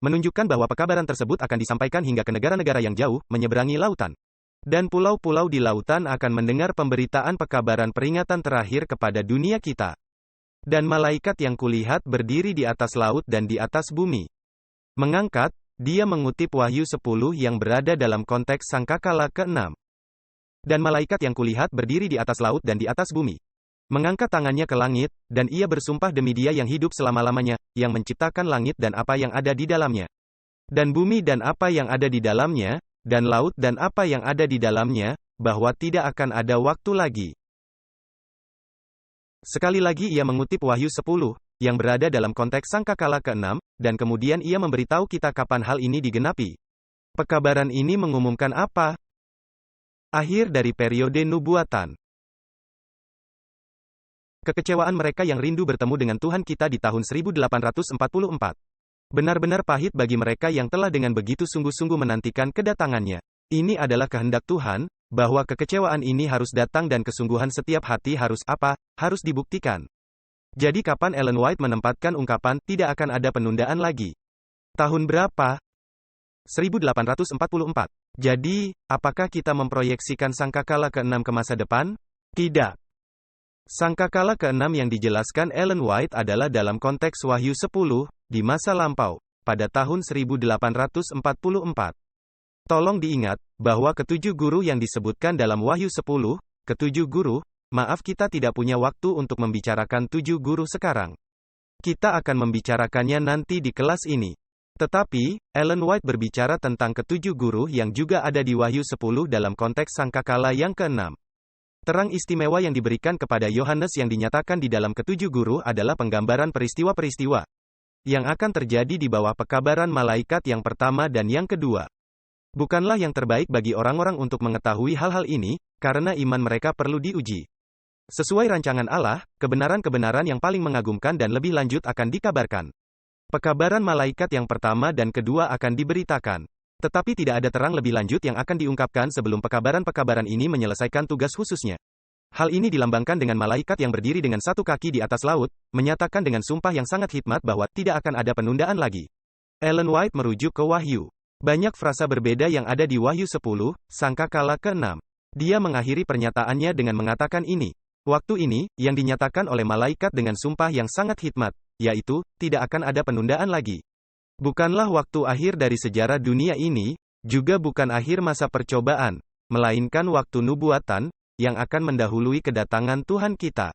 Menunjukkan bahwa pekabaran tersebut akan disampaikan hingga ke negara-negara yang jauh, menyeberangi lautan. Dan pulau-pulau di lautan akan mendengar pemberitaan pekabaran peringatan terakhir kepada dunia kita. Dan malaikat yang kulihat berdiri di atas laut dan di atas bumi. Mengangkat, dia mengutip Wahyu 10 yang berada dalam konteks sangkakala ke-6. Dan malaikat yang kulihat berdiri di atas laut dan di atas bumi. Mengangkat tangannya ke langit, dan ia bersumpah demi Dia yang hidup selama-lamanya, yang menciptakan langit dan apa yang ada di dalamnya. Dan bumi dan apa yang ada di dalamnya, dan laut dan apa yang ada di dalamnya, bahwa tidak akan ada waktu lagi. Sekali lagi ia mengutip Wahyu 10, yang berada dalam konteks sangkakala ke-6, dan kemudian ia memberitahu kita kapan hal ini digenapi. Pekabaran ini mengumumkan apa? Akhir dari periode nubuatan. Kekecewaan mereka yang rindu bertemu dengan Tuhan kita di tahun 1844. Benar-benar pahit bagi mereka yang telah dengan begitu sungguh-sungguh menantikan kedatangannya. Ini adalah kehendak Tuhan, bahwa kekecewaan ini harus datang dan kesungguhan setiap hati harus apa? Harus dibuktikan. Jadi kapan Ellen White menempatkan ungkapan, tidak akan ada penundaan lagi? Tahun berapa? 1844. Jadi, apakah kita memproyeksikan sangkakala ke-6 ke masa depan? Tidak. Sangkakala ke-6 yang dijelaskan Ellen White adalah dalam konteks Wahyu 10, di masa lampau, pada tahun 1844. Tolong diingat, bahwa ketujuh guru yang disebutkan dalam Wahyu 10, ketujuh guru, maaf kita tidak punya waktu untuk membicarakan tujuh guru sekarang. Kita akan membicarakannya nanti di kelas ini. Tetapi, Ellen White berbicara tentang ketujuh guru yang juga ada di Wahyu 10 dalam konteks sangkakala yang ke-6. Terang istimewa yang diberikan kepada Yohanes yang dinyatakan di dalam ketujuh guru adalah penggambaran peristiwa-peristiwa yang akan terjadi di bawah pekabaran malaikat yang pertama dan yang kedua. Bukanlah yang terbaik bagi orang-orang untuk mengetahui hal-hal ini, karena iman mereka perlu diuji. Sesuai rancangan Allah, kebenaran-kebenaran yang paling mengagumkan dan lebih lanjut akan dikabarkan. Pekabaran malaikat yang pertama dan kedua akan diberitakan. Tetapi tidak ada terang lebih lanjut yang akan diungkapkan sebelum pekabaran-pekabaran ini menyelesaikan tugas khususnya. Hal ini dilambangkan dengan malaikat yang berdiri dengan satu kaki di atas laut, menyatakan dengan sumpah yang sangat hikmat bahwa tidak akan ada penundaan lagi. Ellen White merujuk ke Wahyu. Banyak frasa berbeda yang ada di Wahyu 10, sangkakala ke-6. Dia mengakhiri pernyataannya dengan mengatakan ini. Waktu ini, yang dinyatakan oleh malaikat dengan sumpah yang sangat hikmat, yaitu, tidak akan ada penundaan lagi. Bukanlah waktu akhir dari sejarah dunia ini, juga bukan akhir masa percobaan, melainkan waktu nubuatan, yang akan mendahului kedatangan Tuhan kita.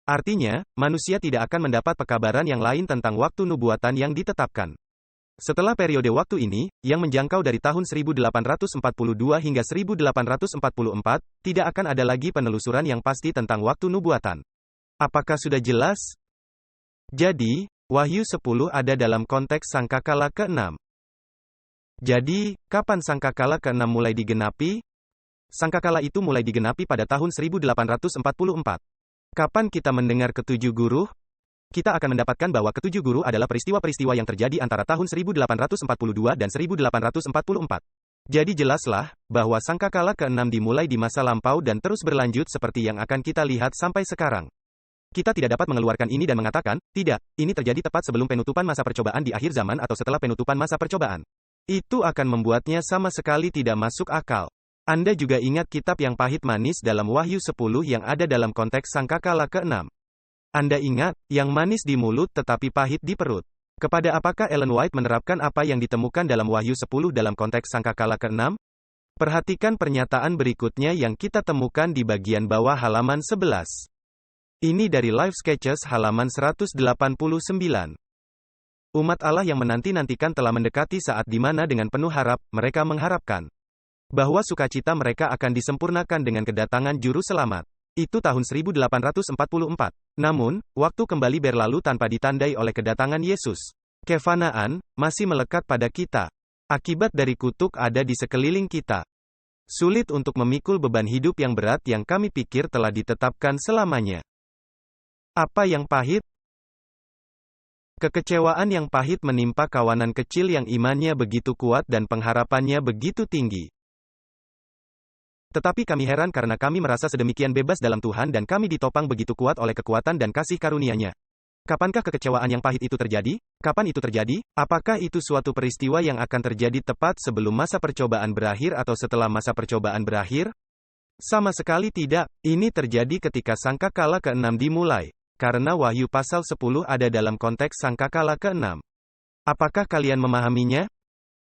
Artinya, manusia tidak akan mendapat pekabaran yang lain tentang waktu nubuatan yang ditetapkan. Setelah periode waktu ini, yang menjangkau dari tahun 1842 hingga 1844, tidak akan ada lagi penelusuran yang pasti tentang waktu nubuatan. Apakah sudah jelas? Jadi, Wahyu 10 ada dalam konteks sangkakala ke-6. Jadi, kapan sangkakala ke-6 mulai digenapi? Sangkakala itu mulai digenapi pada tahun 1844. Kapan kita mendengar ketujuh guru? Kita akan mendapatkan bahwa ketujuh guru adalah peristiwa-peristiwa yang terjadi antara tahun 1842 dan 1844. Jadi jelaslah, bahwa sangkakala ke-6 dimulai di masa lampau dan terus berlanjut seperti yang akan kita lihat sampai sekarang. Kita tidak dapat mengeluarkan ini dan mengatakan, tidak, ini terjadi tepat sebelum penutupan masa percobaan di akhir zaman atau setelah penutupan masa percobaan. Itu akan membuatnya sama sekali tidak masuk akal. Anda juga ingat kitab yang pahit manis dalam Wahyu 10 yang ada dalam konteks sangkakala ke-6. Anda ingat, yang manis di mulut tetapi pahit di perut. Kepada apakah Ellen White menerapkan apa yang ditemukan dalam Wahyu 10 dalam konteks sangkakala ke-6? Perhatikan pernyataan berikutnya yang kita temukan di bagian bawah halaman 11. Ini dari Life Sketches halaman 189. Umat Allah yang menanti-nantikan telah mendekati saat di mana dengan penuh harap, mereka mengharapkan bahwa sukacita mereka akan disempurnakan dengan kedatangan Juru Selamat. Itu tahun 1844. Namun, waktu kembali berlalu tanpa ditandai oleh kedatangan Yesus. Kefanaan masih melekat pada kita. Akibat dari kutuk ada di sekeliling kita. Sulit untuk memikul beban hidup yang berat yang kami pikir telah ditetapkan selamanya. Apa yang pahit? Kekecewaan yang pahit menimpa kawanan kecil yang imannya begitu kuat dan pengharapannya begitu tinggi. Tetapi kami heran karena kami merasa sedemikian bebas dalam Tuhan dan kami ditopang begitu kuat oleh kekuatan dan kasih karunia-Nya. Kapankah kekecewaan yang pahit itu terjadi? Kapan itu terjadi? Apakah itu suatu peristiwa yang akan terjadi tepat sebelum masa percobaan berakhir atau setelah masa percobaan berakhir? Sama sekali tidak. Ini terjadi ketika sangkakala ke-6 dimulai. Karena Wahyu pasal 10 ada dalam konteks sangkakala ke-6. Apakah kalian memahaminya?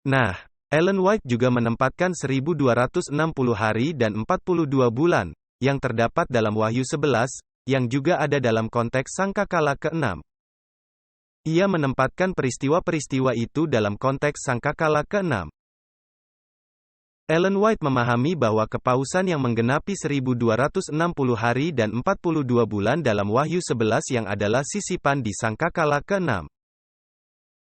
Nah, Ellen White juga menempatkan 1260 hari dan 42 bulan, yang terdapat dalam Wahyu 11, yang juga ada dalam konteks sangkakala ke-6. Ia menempatkan peristiwa-peristiwa itu dalam konteks sangkakala ke-6. Ellen White memahami bahwa kepausan yang menggenapi 1260 hari dan 42 bulan dalam Wahyu 11 yang adalah sisipan di sangkakala ke-6.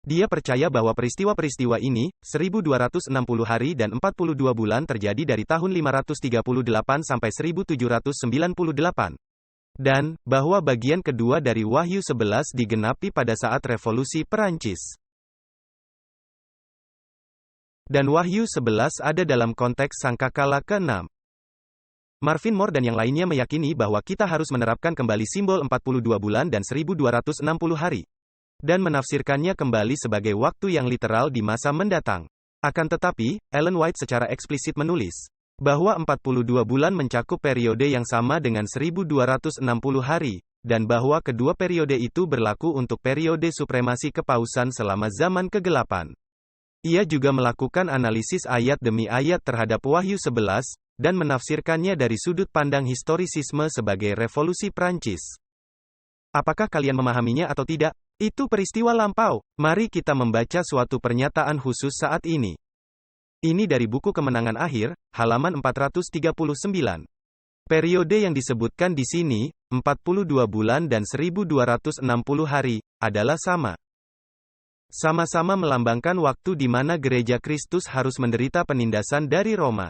Dia percaya bahwa peristiwa-peristiwa ini, 1260 hari dan 42 bulan terjadi dari tahun 538 sampai 1798. Dan, bahwa bagian kedua dari Wahyu 11 digenapi pada saat Revolusi Perancis. Dan Wahyu 11 ada dalam konteks sangkakala ke-6. Marvin Moore dan yang lainnya meyakini bahwa kita harus menerapkan kembali simbol 42 bulan dan 1260 hari. Dan menafsirkannya kembali sebagai waktu yang literal di masa mendatang. Akan tetapi, Ellen White secara eksplisit menulis bahwa 42 bulan mencakup periode yang sama dengan 1260 hari, dan bahwa kedua periode itu berlaku untuk periode supremasi kepausan selama zaman kegelapan. Ia juga melakukan analisis ayat demi ayat terhadap Wahyu 11, dan menafsirkannya dari sudut pandang historisisme sebagai Revolusi Prancis. Apakah kalian memahaminya atau tidak? Itu peristiwa lampau. Mari kita membaca suatu pernyataan khusus saat ini. Ini dari buku Kemenangan Akhir, halaman 439. Periode yang disebutkan di sini, 42 bulan dan 1260 hari, adalah sama. Sama-sama melambangkan waktu di mana Gereja Kristus harus menderita penindasan dari Roma.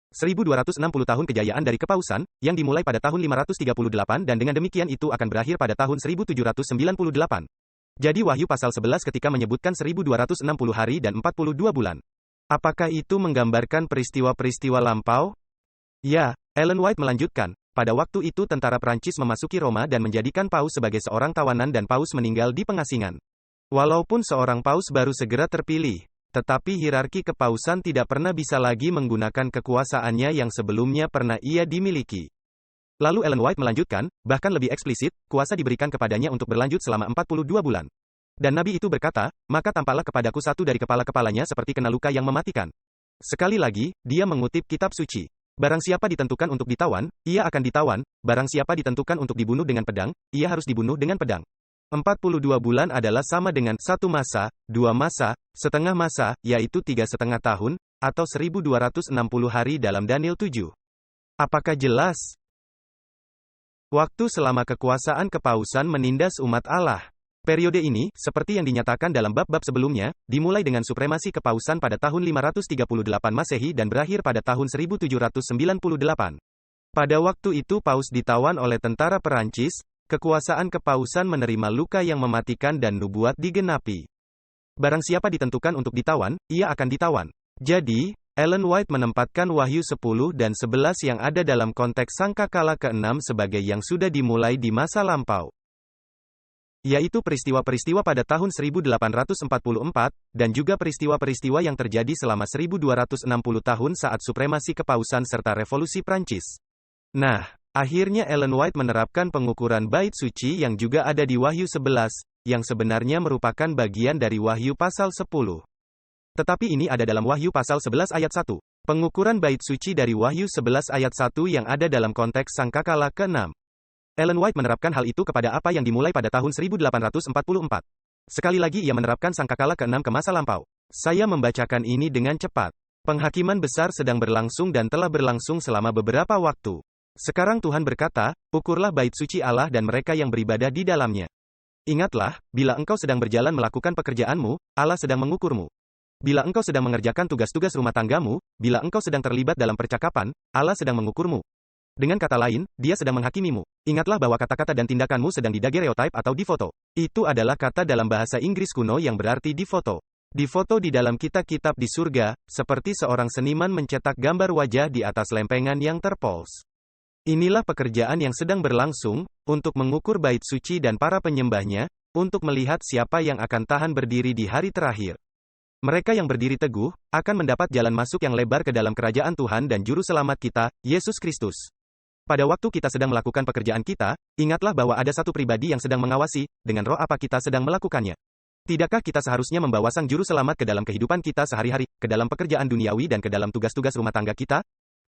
1260 tahun kejayaan dari kepausan, yang dimulai pada tahun 538 dan dengan demikian itu akan berakhir pada tahun 1798. Jadi Wahyu pasal 11 ketika menyebutkan 1260 hari dan 42 bulan. Apakah itu menggambarkan peristiwa-peristiwa lampau? Ya, Ellen White melanjutkan, pada waktu itu tentara Prancis memasuki Roma dan menjadikan Paus sebagai seorang tawanan dan Paus meninggal di pengasingan. Walaupun seorang Paus baru segera terpilih, tetapi hierarki kepausan tidak pernah bisa lagi menggunakan kekuasaannya yang sebelumnya pernah ia dimiliki. Lalu Ellen White melanjutkan, bahkan lebih eksplisit, kuasa diberikan kepadanya untuk berlanjut selama 42 bulan. Dan Nabi itu berkata, maka tampaklah kepadaku satu dari kepala-kepalanya seperti kena luka yang mematikan. Sekali lagi, dia mengutip kitab suci. Barang siapa ditentukan untuk ditawan, ia akan ditawan, barang siapa ditentukan untuk dibunuh dengan pedang, ia harus dibunuh dengan pedang. 42 bulan adalah sama dengan 1 masa, 2 masa, setengah masa, yaitu 3,5 tahun, atau 1260 hari dalam Daniel 7. Apakah jelas? Waktu selama kekuasaan kepausan menindas umat Allah. Periode ini, seperti yang dinyatakan dalam bab-bab sebelumnya, dimulai dengan supremasi kepausan pada tahun 538 Masehi dan berakhir pada tahun 1798. Pada waktu itu Paus ditawan oleh tentara Perancis, kekuasaan kepausan menerima luka yang mematikan dan nubuat digenapi. Barang siapa ditentukan untuk ditawan, ia akan ditawan. Jadi, Ellen White menempatkan Wahyu 10 dan 11 yang ada dalam konteks sangkakala ke-6 sebagai yang sudah dimulai di masa lampau. Yaitu peristiwa-peristiwa pada tahun 1844, dan juga peristiwa-peristiwa yang terjadi selama 1260 tahun saat supremasi kepausan serta revolusi Prancis. Nah, akhirnya Ellen White menerapkan pengukuran bait suci yang juga ada di Wahyu 11, yang sebenarnya merupakan bagian dari Wahyu pasal 10. Tetapi ini ada dalam Wahyu pasal 11 ayat 1. Pengukuran bait suci dari Wahyu 11 ayat 1 yang ada dalam konteks sangkakala ke-6. Ellen White menerapkan hal itu kepada apa yang dimulai pada tahun 1844. Sekali lagi ia menerapkan sangkakala ke-6 ke masa lampau. Saya membacakan ini dengan cepat. Penghakiman besar sedang berlangsung dan telah berlangsung selama beberapa waktu. Sekarang Tuhan berkata, ukurlah bait suci Allah dan mereka yang beribadah di dalamnya. Ingatlah, bila engkau sedang berjalan melakukan pekerjaanmu, Allah sedang mengukurmu. Bila engkau sedang mengerjakan tugas-tugas rumah tanggamu, bila engkau sedang terlibat dalam percakapan, Allah sedang mengukurmu. Dengan kata lain, dia sedang menghakimimu. Ingatlah bahwa kata-kata dan tindakanmu sedang didaguerreotype atau difoto. Itu adalah kata dalam bahasa Inggris kuno yang berarti difoto. Difoto di dalam kitab-kitab di surga, seperti seorang seniman mencetak gambar wajah di atas lempengan yang terpols. Inilah pekerjaan yang sedang berlangsung, untuk mengukur bait suci dan para penyembahnya, untuk melihat siapa yang akan tahan berdiri di hari terakhir. Mereka yang berdiri teguh, akan mendapat jalan masuk yang lebar ke dalam kerajaan Tuhan dan Juru Selamat kita, Yesus Kristus. Pada waktu kita sedang melakukan pekerjaan kita, ingatlah bahwa ada satu pribadi yang sedang mengawasi, dengan roh apa kita sedang melakukannya. Tidakkah kita seharusnya membawa Sang Juru Selamat ke dalam kehidupan kita sehari-hari, ke dalam pekerjaan duniawi dan ke dalam tugas-tugas rumah tangga kita?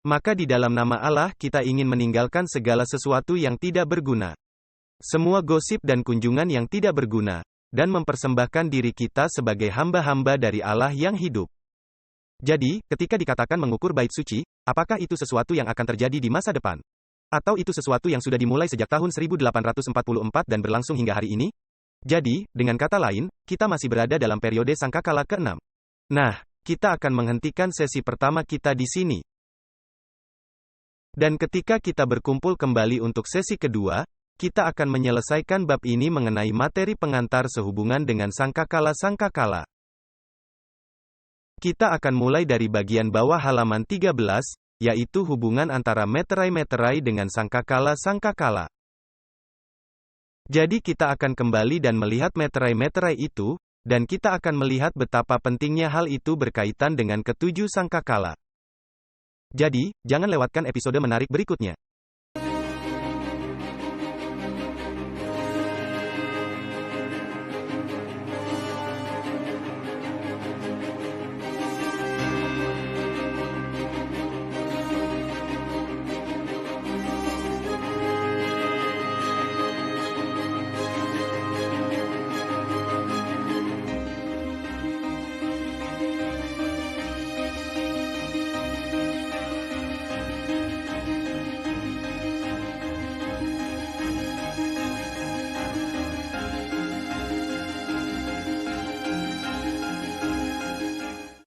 Maka di dalam nama Allah kita ingin meninggalkan segala sesuatu yang tidak berguna. Semua gosip dan kunjungan yang tidak berguna. Dan mempersembahkan diri kita sebagai hamba-hamba dari Allah yang hidup. Jadi, ketika dikatakan mengukur bait suci, apakah itu sesuatu yang akan terjadi di masa depan? Atau itu sesuatu yang sudah dimulai sejak tahun 1844 dan berlangsung hingga hari ini? Jadi, dengan kata lain, kita masih berada dalam periode sangkakala ke-6. Nah, kita akan menghentikan sesi pertama kita di sini. Dan ketika kita berkumpul kembali untuk sesi kedua, kita akan menyelesaikan bab ini mengenai materi pengantar sehubungan dengan sangkakala-sangkakala. Kita akan mulai dari bagian bawah halaman 13, yaitu hubungan antara meterai-meterai dengan sangkakala-sangkakala. Jadi kita akan kembali dan melihat meterai-meterai itu, dan kita akan melihat betapa pentingnya hal itu berkaitan dengan ketujuh sangkakala. Jadi, jangan lewatkan episode menarik berikutnya.